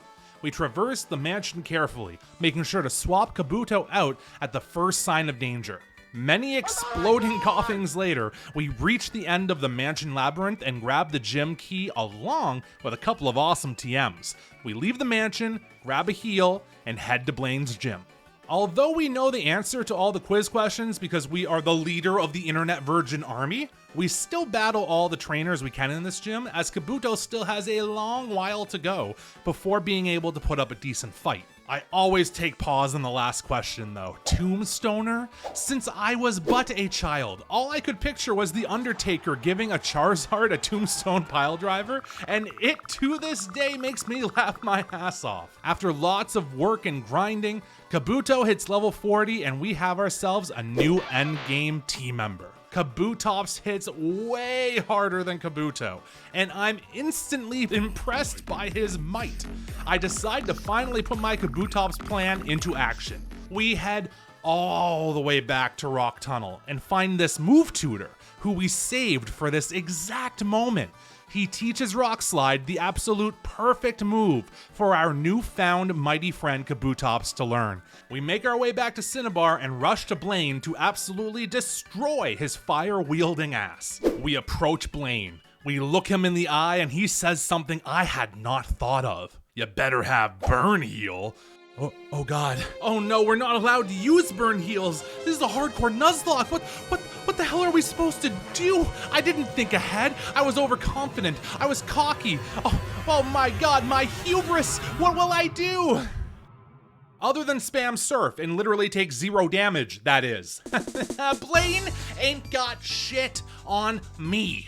A: We traverse the mansion carefully, making sure to swap Kabuto out at the first sign of danger. Many exploding coughings later, we reach the end of the mansion labyrinth and grab the gym key along with a couple of awesome TMs. We leave the mansion, grab a heal, and head to Blaine's gym. Although we know the answer to all the quiz questions because we are the leader of the internet virgin army, we still battle all the trainers we can in this gym, as Kabuto still has a long while to go before being able to put up a decent fight. I always take pause on the last question though. Tombstoner? Since I was but a child, all I could picture was the Undertaker giving a Charizard a tombstone piledriver, and it to this day makes me laugh my ass off. After lots of work and grinding, Kabuto hits level 40 and we have ourselves a new endgame team member. Kabutops hits way harder than Kabuto, and I'm instantly impressed by his might. I decide to finally put my Kabutops plan into action. We head all the way back to Rock Tunnel and find this move tutor, who we saved for this exact moment. He teaches Rock Slide, the absolute perfect move for our newfound mighty friend Kabutops to learn. We make our way back to Cinnabar and rush to Blaine to absolutely destroy his fire-wielding ass. We approach Blaine. We look him in the eye and he says something I had not thought of. You better have Burn Heal. Oh god. Oh no, we're not allowed to use Burn Heals. This is a hardcore Nuzlocke. What the hell are we supposed to do? I didn't think ahead. I was overconfident. I was cocky. Oh my god, my hubris. What will I do? Other than spam Surf and literally take 0 damage, that is. Blaine ain't got shit on me.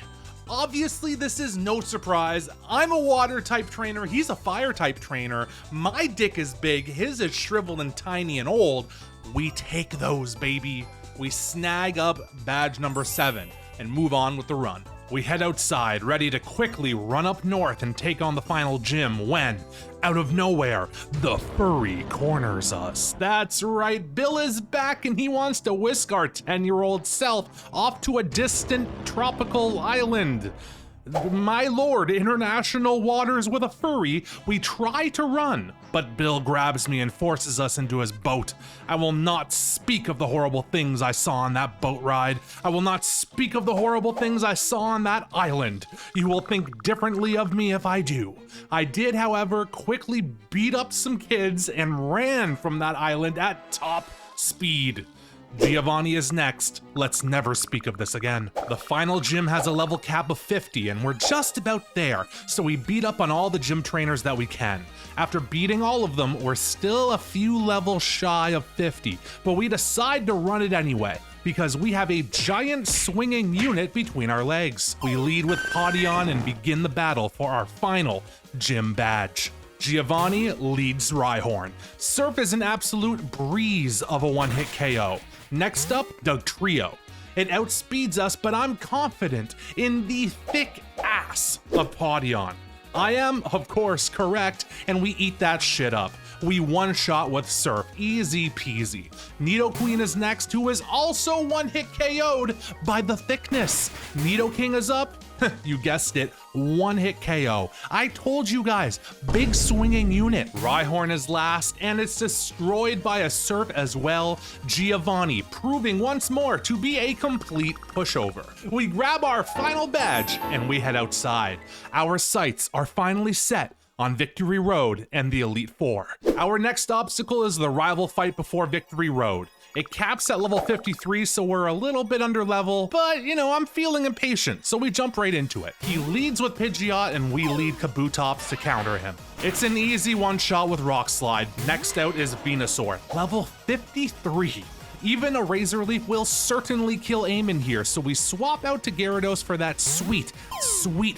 A: Obviously, this is no surprise. I'm a water type trainer, he's a fire type trainer. My dick is big, his is shriveled and tiny and old. We take those, baby. We snag up badge number 7 and move on with the run. We head outside, ready to quickly run up north and take on the final gym when, out of nowhere, the furry corners us. That's right, Bill is back and he wants to whisk our 10-year-old self off to a distant tropical island. My lord, international waters with a furry, we try to run, but Bill grabs me and forces us into his boat. I will not speak of the horrible things I saw on that boat ride. I will not speak of the horrible things I saw on that island. You will think differently of me if I do. I did, however, quickly beat up some kids and ran from that island at top speed. Giovanni is next. Let's never speak of this again. The final gym has a level cap of 50 and we're just about there, so we beat up on all the gym trainers that we can. After beating all of them, we're still a few levels shy of 50, but we decide to run it anyway, because we have a giant swinging unit between our legs. We lead with Podion and begin the battle for our final gym badge. Giovanni leads Rhyhorn. Surf is an absolute breeze of a one-hit KO. Next up, Dugtrio. It outspeeds us, but I'm confident in the thick ass of Podion. I am, of course, correct, and we eat that shit up. We one-shot with Surf, easy peasy. Nidoqueen is next, who is also one-hit KO'd by the thickness. Nidoking is up. You guessed it, one-hit KO. I told you guys, big swinging unit. Rhyhorn is last, and it's destroyed by a Surf as well. Giovanni proving once more to be a complete pushover. We grab our final badge, and we head outside. Our sights are finally set on Victory Road and the Elite Four. Our next obstacle is the rival fight before Victory Road. It caps at level 53, so we're a little bit under level, but you know, I'm feeling impatient, so we jump right into it. He leads with Pidgeot and we lead Kabutops to counter him. It's an easy one-shot with Rock Slide. Next out is Venusaur, level 53. Even a Razor Leaf will certainly kill Aimon here, so we swap out to Gyarados for that sweet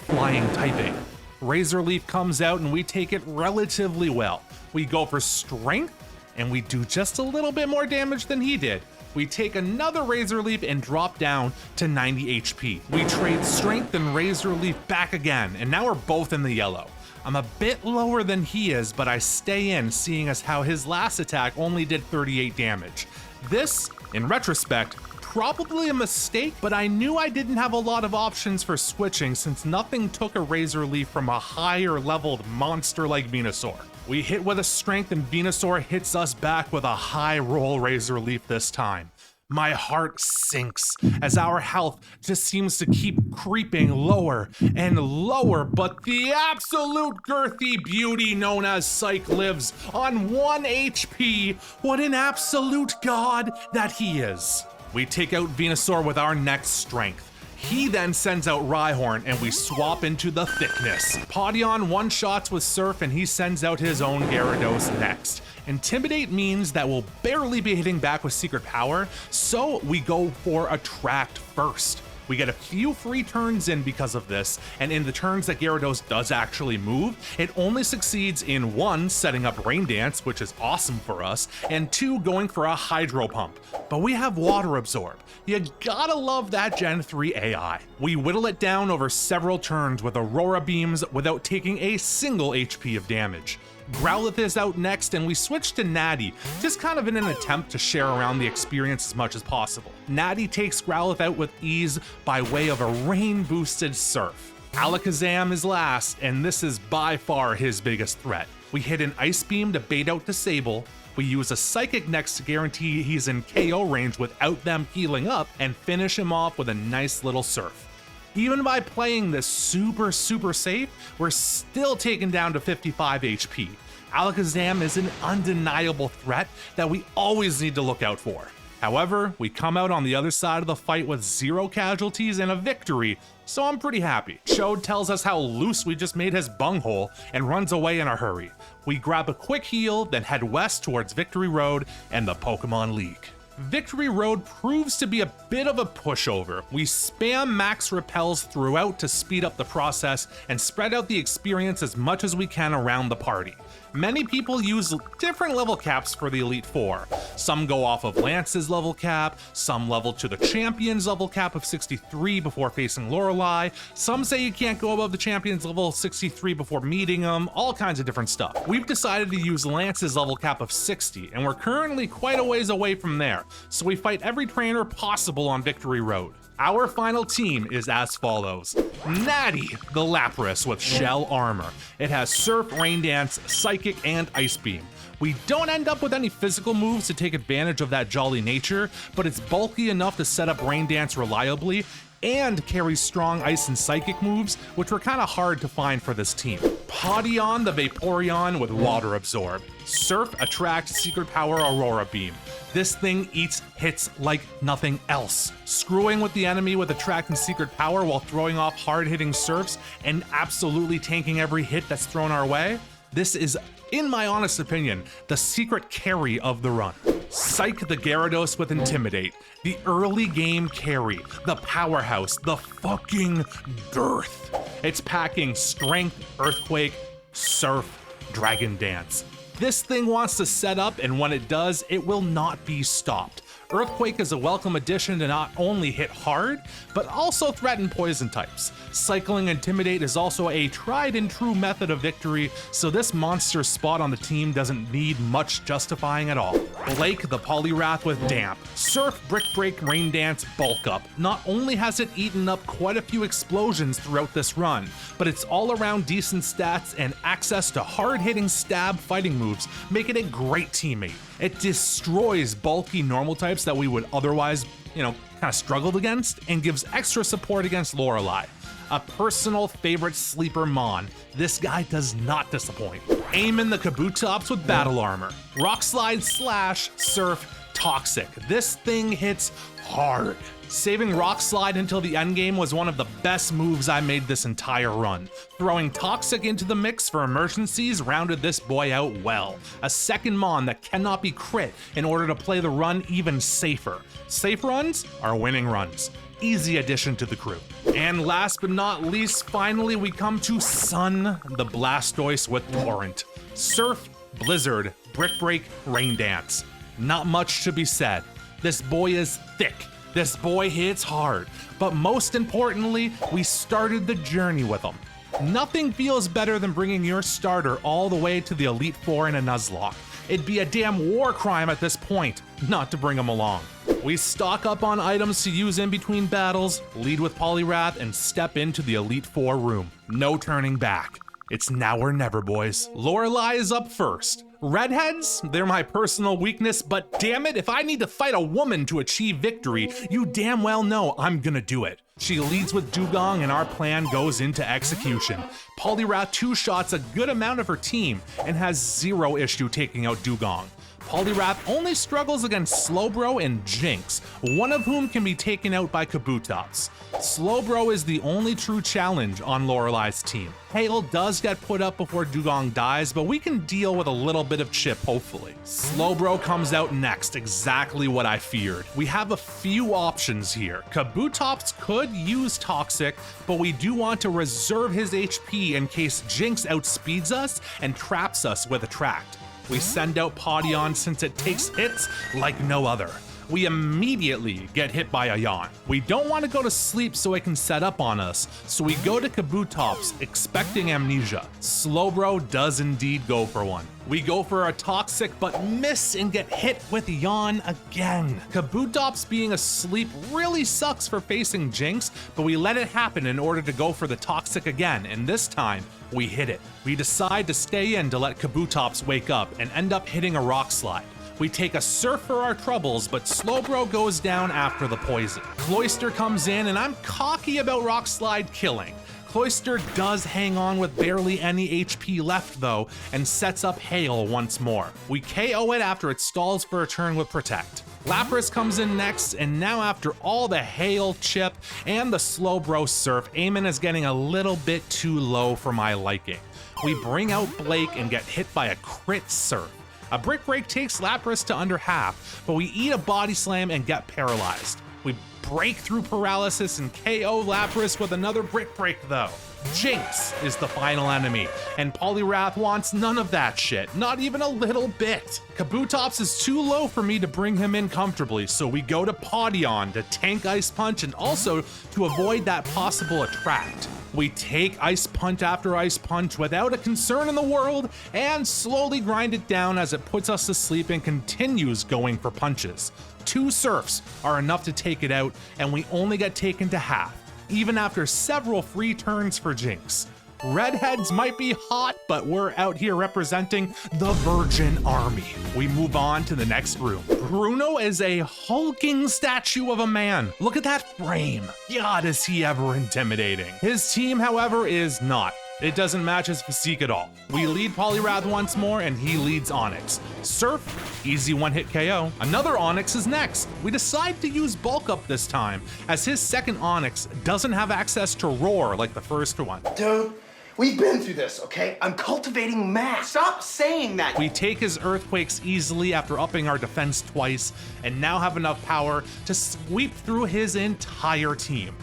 A: flying typing. Razor Leaf comes out and we take it relatively well. We go for Strength, and we do just a little bit more damage than he did. We take another Razor Leaf and drop down to 90 HP. We trade Strength and Razor Leaf back again, and now we're both in the yellow. I'm a bit lower than he is, but I stay in, seeing as how his last attack only did 38 damage. This, in retrospect, probably a mistake, but I knew I didn't have a lot of options for switching since nothing took a Razor Leaf from a higher leveled monster like Venusaur. We hit with a Strength and Venusaur hits us back with a high roll Razor Leaf this time. My heart sinks as our health just seems to keep creeping lower and lower, but the absolute girthy beauty known as Psych lives on 1 HP. What an absolute god that he is. We take out Venusaur with our next Strength. He then sends out Rhyhorn and we swap into the thickness. Podion one-shots with Surf and he sends out his own Gyarados next. Intimidate means that we'll barely be hitting back with Secret Power, so we go for Attract first. We get a few free turns in because of this, and in the turns that Gyarados does actually move, it only succeeds in 1, setting up Rain Dance, which is awesome for us, and 2, going for a Hydro Pump. But we have Water Absorb. You gotta love that Gen 3 AI. We whittle it down over several turns with Aurora Beams without taking a single HP of damage. Growlithe is out next, and we switch to Natty, just kind of in an attempt to share around the experience as much as possible. Natty takes Growlithe out with ease by way of a rain-boosted Surf. Alakazam is last, and this is by far his biggest threat. We hit an Ice Beam to bait out Disable, we use a Psychic next to guarantee he's in KO range without them healing up, and finish him off with a nice little Surf. Even by playing this super safe, we're still taken down to 55 HP. Alakazam is an undeniable threat that we always need to look out for. However, we come out on the other side of the fight with 0 casualties and a victory, so I'm pretty happy. Chode tells us how loose we just made his bunghole and runs away in a hurry. We grab a quick heal, then head west towards Victory Road and the Pokemon League. Victory Road proves to be a bit of a pushover. We spam max repels throughout to speed up the process and spread out the experience as much as we can around the party. Many people use different level caps for the Elite Four. Some go off of Lance's level cap, some level to the Champion's level cap of 63 before facing Lorelei, some say you can't go above the Champion's level 63 before meeting him, all kinds of different stuff. We've decided to use Lance's level cap of 60, and we're currently quite a ways away from there, so we fight every trainer possible on Victory Road. Our final team is as follows. Natty, the Lapras with Shell Armor. It has Surf, Rain Dance, Psychic, and Ice Beam. We don't end up with any physical moves to take advantage of that jolly nature, but it's bulky enough to set up Rain Dance reliably and carries strong Ice and Psychic moves, which were kind of hard to find for this team. Pawdion the Vaporeon with Water Absorb. Surf, Attract, Secret Power, Aurora Beam. This thing eats hits like nothing else. Screwing with the enemy with Attract and Secret Power while throwing off hard-hitting Surfs and absolutely tanking every hit that's thrown our way. This is, in my honest opinion, the secret carry of the run. Psych the Gyarados with Intimidate. The early game carry. The powerhouse. The fucking girth. It's packing Strength, Earthquake, Surf, Dragon Dance. This thing wants to set up, and when it does, it will not be stopped. Earthquake is a welcome addition to not only hit hard, but also threaten poison types. Cycling Intimidate is also a tried and true method of victory, so this monster spot on the team doesn't need much justifying at all. Blake the Poliwrath with Damp. Surf, Brick Break, Rain Dance, Bulk Up. Not only has it eaten up quite a few explosions throughout this run, but its all around decent stats and access to hard-hitting stab fighting moves make it a great teammate. It destroys bulky normal types that we would otherwise, kind of struggled against, and gives extra support against Lorelei. A personal favorite sleeper Mon, this guy does not disappoint. Aiming the Kabutops with Battle Armor. Rock Slide Slash, Surf, Toxic. This thing hits hard. Saving Rock Slide until the endgame was one of the best moves I made this entire run. Throwing Toxic into the mix for emergencies rounded this boy out well. A second Mon that cannot be crit in order to play the run even safer. Safe runs are winning runs. Easy addition to the crew. And last but not least, finally we come to Sun the Blastoise with Torrent. Surf, Blizzard, Brick Break, Rain Dance. Not much to be said. This boy is thick. This boy hits hard, but most importantly, we started the journey with him. Nothing feels better than bringing your starter all the way to the Elite Four in a Nuzlocke. It'd be a damn war crime at this point not to bring him along. We stock up on items to use in between battles, lead with Poliwrath, and step into the Elite Four room. No turning back. It's now or never, boys. Lorelei is up first. Redheads, they're my personal weakness, but damn it, if I need to fight a woman to achieve victory, you damn well know I'm gonna do it. She leads with Dugong and our plan goes into execution. Poliwrath two-shots a good amount of her team and has zero issue taking out Dugong. Poliwrath only struggles against Slowbro and Jinx, one of whom can be taken out by Kabutops. Slowbro is the only true challenge on Lorelei's team. Hail does get put up before Dugong dies, but we can deal with a little bit of chip, hopefully. Slowbro comes out next, exactly what I feared. We have a few options here. Kabutops could use Toxic, but we do want to reserve his HP in case Jinx outspeeds us and traps us with Attract. We send out Pawdion since it takes hits like no other. we immediately get hit by a yawn. We don't want to go to sleep so it can set up on us, so we go to Kabutops expecting amnesia. Slowbro does indeed go for one. We go for a toxic but miss and get hit with yawn again. Kabutops being asleep really sucks for facing Jinx, but we let it happen in order to go for the toxic again, and this time we hit it. We decide to stay in to let Kabutops wake up and end up hitting a rock slide. We take a Surf for our troubles, but Slowbro goes down after the poison. Cloyster comes in, and I'm cocky about rock slide killing. Cloyster does hang on with barely any HP left though, and sets up Hail once more. We KO it after it stalls for a turn with Protect. Lapras comes in next, and now after all the Hail, Chip, and the Slowbro Surf, Eamon is getting a little bit too low for my liking. We bring out Blake and get hit by a crit Surf. A Brick Break takes Lapras to under half, but we eat a Body Slam and get paralyzed. We break through paralysis and KO Lapras with another Brick Break though. Jinx is the final enemy, and Poliwrath wants none of that shit, not even a little bit. Kabutops is too low for me to bring him in comfortably, so we go to Pawdion to tank Ice Punch and also to avoid that possible attract. We take Ice Punch after Ice Punch without a concern in the world and slowly grind it down as it puts us to sleep and continues going for punches. 2 Surfs are enough to take it out, and we only get taken to half, even after several free turns for Jinx. Redheads might be hot, but we're out here representing the Virgin Army. We move on to the next room. Bruno is a hulking statue of a man. Look at that frame. God, is he ever intimidating. His team, however, is not. It doesn't match his physique at all. We lead Poliwrath once more, and he leads Onix. Surf, easy one-hit KO. Another Onix is next. We decide to use Bulk Up this time, as his second Onix doesn't have access to Roar like the first one.
G: Dude, we've been through this, okay? I'm cultivating mass. Stop saying that.
A: We take his Earthquakes easily after upping our defense twice, and now have enough power to sweep through his entire team.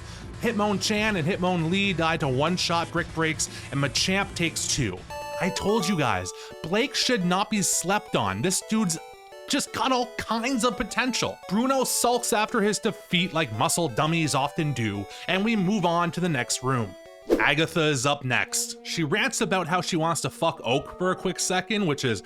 A: Hitmonchan and Hitmonlee die to one-shot Brick Breaks, and Machamp takes 2. I told you guys, Blake should not be slept on. This dude's just got all kinds of potential. Bruno sulks after his defeat like muscle dummies often do, and we move on to the next room. Agatha is up next. She rants about how she wants to fuck Oak for a quick second, which is,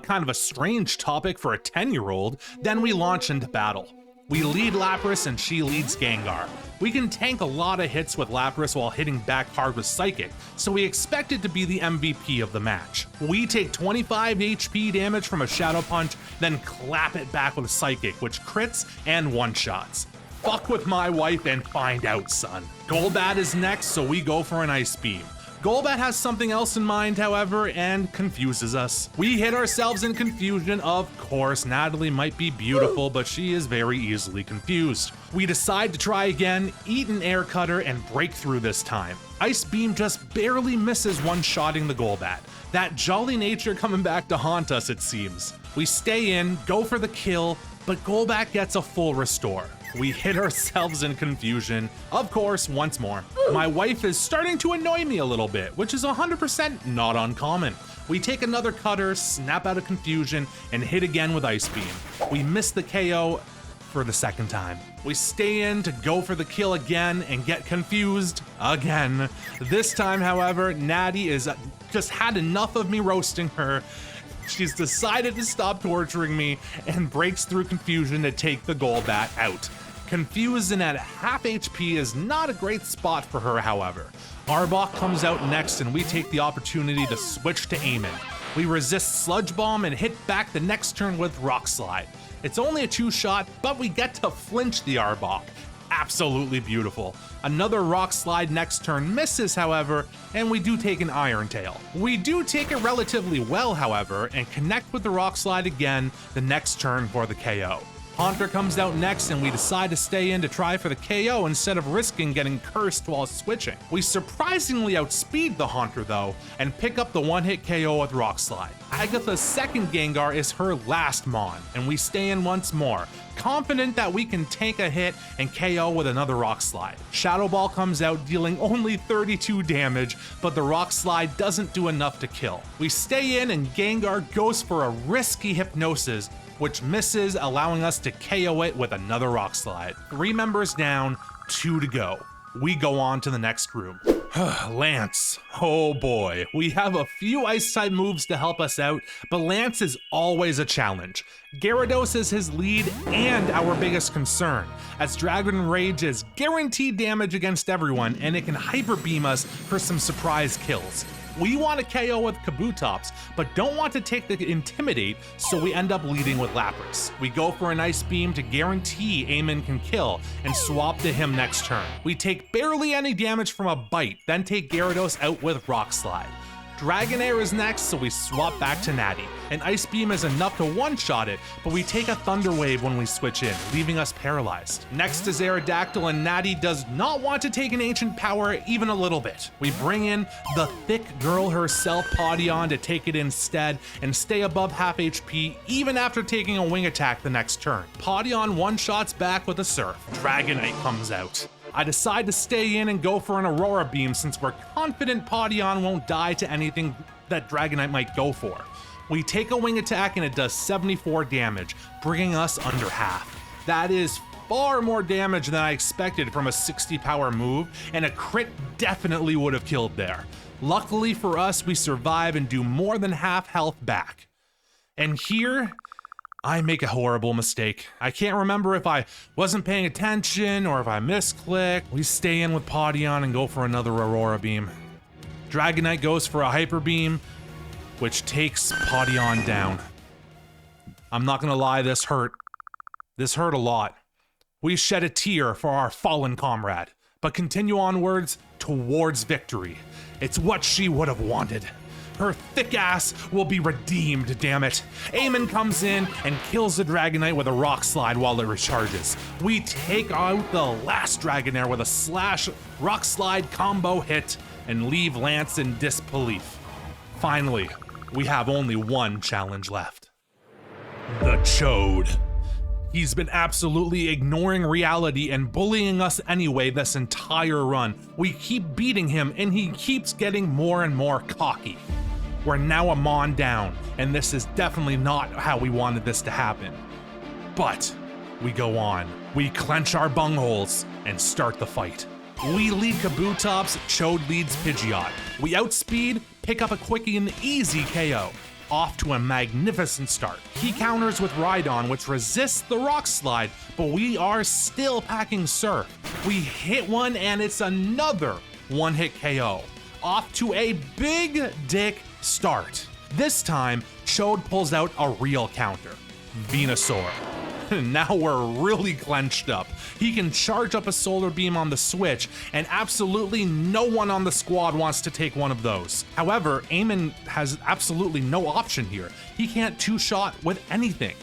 A: kind of a strange topic for a 10-year-old. Then we launch into battle. We lead Lapras and she leads Gengar. We can tank a lot of hits with Lapras while hitting back hard with Psychic, so we expect it to be the MVP of the match. We take 25 HP damage from a Shadow Punch, then clap it back with a Psychic, which crits and one-shots. Fuck with my wife and find out, son. Golbat is next, so we go for an Ice Beam. Golbat has something else in mind, however, and confuses us. We hit ourselves in confusion. Of course, Natalie might be beautiful, but she is very easily confused. We decide to try again, eat an Air Cutter, and break through this time. Ice Beam just barely misses one-shotting the Golbat. That jolly nature coming back to haunt us, it seems. We stay in, go for the kill, but Golbat gets a full restore. We hit ourselves in confusion, of course, once more. My wife is starting to annoy me a little bit, which is 100% not uncommon. We take another cutter, snap out of confusion, and hit again with Ice Beam. We miss the KO for the second time. We stay in to go for the kill again and get confused again. This time, however, Natty is just had enough of me roasting her. She's decided to stop torturing me and breaks through confusion to take the Golbat out. Confused and at half HP is not a great spot for her, however. Arbok comes out next and we take the opportunity to switch to Eamon. We resist Sludge Bomb and hit back the next turn with Rock Slide. It's only a 2-shot, but we get to flinch the Arbok. Absolutely beautiful. Another Rock Slide next turn misses, however, and we do take an Iron Tail. We do take it relatively well, however, and connect with the Rock Slide again the next turn for the KO. Haunter comes out next and we decide to stay in to try for the KO instead of risking getting cursed while switching. We surprisingly outspeed the Haunter though and pick up the one-hit KO with Rock Slide. Agatha's second Gengar is her last Mon, and we stay in once more, confident that we can tank a hit and KO with another Rock Slide. Shadow Ball comes out dealing only 32 damage, but the Rock Slide doesn't do enough to kill. We stay in and Gengar goes for a risky Hypnosis, which misses, allowing us to KO it with another Rock Slide. 3 members down, 2 to go. We go on to the next room. Lance. Oh boy. We have a few Ice-type moves to help us out, but Lance is always a challenge. Gyarados is his lead and our biggest concern, as Dragon Rage is guaranteed damage against everyone and it can Hyper Beam us for some surprise kills. We want to KO with Kabutops, but don't want to take the Intimidate, so we end up leading with Lapras. We go for an Ice Beam to guarantee Eamon can kill, and swap to him next turn. We take barely any damage from a Bite, then take Gyarados out with Rock Slide. Dragonair is next, so we swap back to Natty. An Ice Beam is enough to one-shot it, but we take a Thunder Wave when we switch in, leaving us paralyzed. Next is Aerodactyl, and Natty does not want to take an Ancient Power even a little bit. We bring in the thick girl herself, Pawdion, to take it instead, and stay above half HP even after taking a Wing Attack the next turn. Pawdion one-shots back with a Surf. Dragonite comes out. I decide to stay in and go for an Aurora Beam since we're confident Pawdion won't die to anything that Dragonite might go for. We take a Wing Attack and it does 74 damage, bringing us under half. That is far more damage than I expected from a 60 power move, and a crit definitely would have killed there. Luckily for us, we survive and do more than half health back. And here, I make a horrible mistake. I can't remember if I wasn't paying attention or if I misclicked. We stay in with Pawdion and go for another Aurora Beam. Dragonite goes for a Hyper Beam, which takes Pawdion down. I'm not gonna lie, this hurt. This hurt a lot. We shed a tear for our fallen comrade, but continue onwards towards victory. It's what she would have wanted. Her thick ass will be redeemed, damn it. Eamon comes in and kills the Dragonite with a Rock Slide while it recharges. We take out the last Dragonair with a Slash Rock Slide combo hit and leave Lance in disbelief. Finally, we have only one challenge left. The Chode. He's been absolutely ignoring reality and bullying us anyway this entire run. We keep beating him and he keeps getting more and more cocky. We're now a Mon down, and this is definitely not how we wanted this to happen. But we go on. We clench our bungholes and start the fight. We lead Kabutops, Chode leads Pidgeot. We outspeed, pick up a quickie and easy KO. Off to a magnificent start. He counters with Rhydon, which resists the Rock Slide, but we are still packing Surf. We hit one and it's another one-hit KO. Off to a big dick start. This time, Chode pulls out a real counter. Venusaur. Now we're really clenched up. He can charge up a Solar Beam on the switch, and absolutely no one on the squad wants to take one of those. However, Eamon has absolutely no option here. He can't two-shot with anything.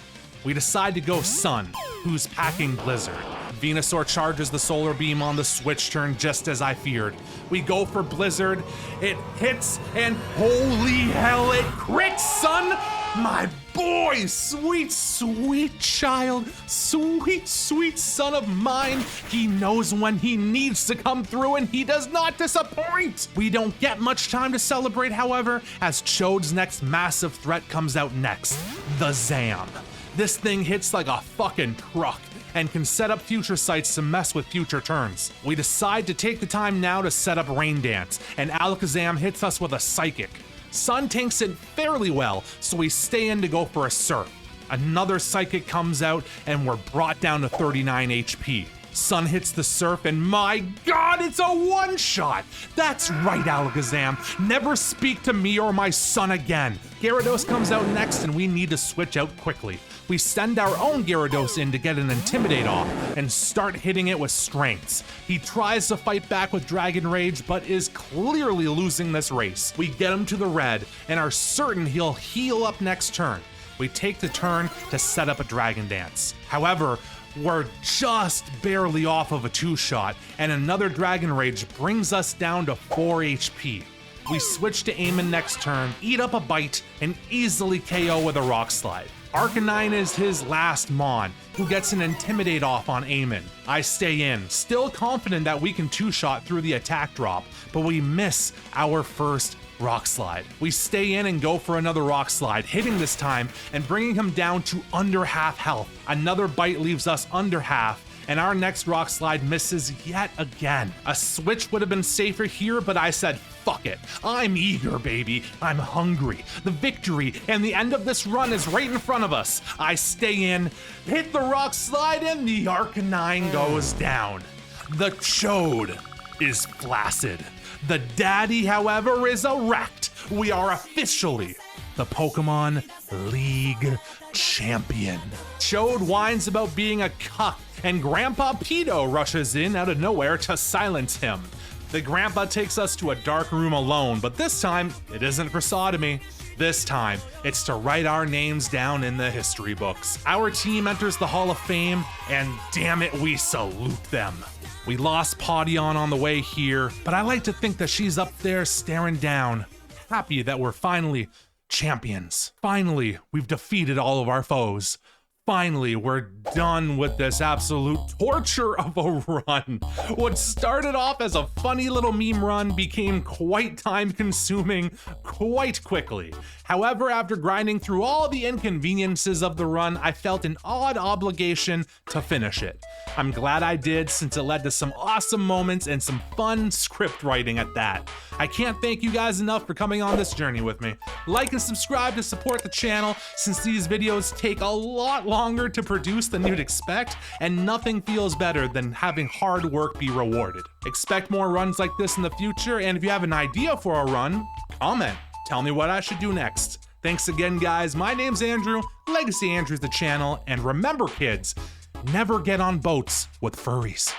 A: We decide to go Sun, who's packing Blizzard. Venusaur charges the Solar Beam on the switch turn just as I feared. We go for Blizzard, it hits, and holy hell, it crits, Sun! My boy, sweet, sweet child, sweet, sweet son of mine. He knows when he needs to come through and he does not disappoint. We don't get much time to celebrate, however, as Chode's next massive threat comes out next, the Zam. This thing hits like a fucking truck and can set up future sites to mess with future turns. We decide to take the time now to set up Rain Dance, and Alakazam hits us with a Psychic. Sun tanks it fairly well, so we stay in to go for a Surf. Another Psychic comes out, and we're brought down to 39 HP. Sun hits the Surf, and my god, it's a one-shot! That's right, Alakazam. Never speak to me or my son again. Gyarados comes out next, and we need to switch out quickly. We send our own Gyarados in to get an Intimidate off, and start hitting it with strengths. He tries to fight back with Dragon Rage, but is clearly losing this race. We get him to the red, and are certain he'll heal up next turn. We take the turn to set up a Dragon Dance. However, we're just barely off of a two-shot, and another Dragon Rage brings us down to 4 HP. We switch to Eamon next turn, eat up a Bite, and easily KO with a Rock Slide. Arcanine is his last Mon, who gets an Intimidate off on Eamon. I stay in, still confident that we can two-shot through the attack drop, but we miss our first Rock Slide. We stay in and go for another Rock Slide, hitting this time and bringing him down to under half health. Another bite leaves us under half, and our next Rock Slide misses yet again. A switch would have been safer here, but I said, fuck it. I'm eager, baby. I'm hungry. The victory and the end of this run is right in front of us. I stay in, hit the Rock Slide, and the Arcanine goes down. The Chode is flaccid. The daddy, however, is erect. We are officially the Pokemon League champion. Chode whines about being a cuck, and Grandpa Pedo rushes in out of nowhere to silence him. The grandpa takes us to a dark room alone, but this time, it isn't for sodomy. This time, it's to write our names down in the history books. Our team enters the Hall of Fame, and damn it, we salute them. We lost Pawdion on the way here, but I like to think that she's up there staring down, happy that we're finally champions. Finally, we've defeated all of our foes. Finally, we're done with this absolute torture of a run. What started off as a funny little meme run became quite time-consuming quite quickly. However, after grinding through all the inconveniences of the run, I felt an odd obligation to finish it. I'm glad I did, since it led to some awesome moments and some fun script writing at that. I can't thank you guys enough for coming on this journey with me. Like and subscribe to support the channel, since these videos take a lot longer to produce than you'd expect, and nothing feels better than having hard work be rewarded. Expect more runs like this in the future, and if you have an idea for a run, comment. Tell me what I should do next. Thanks again, guys. My name's Andrew, Legacy Andrew's the channel, and remember, kids, never get on boats with furries.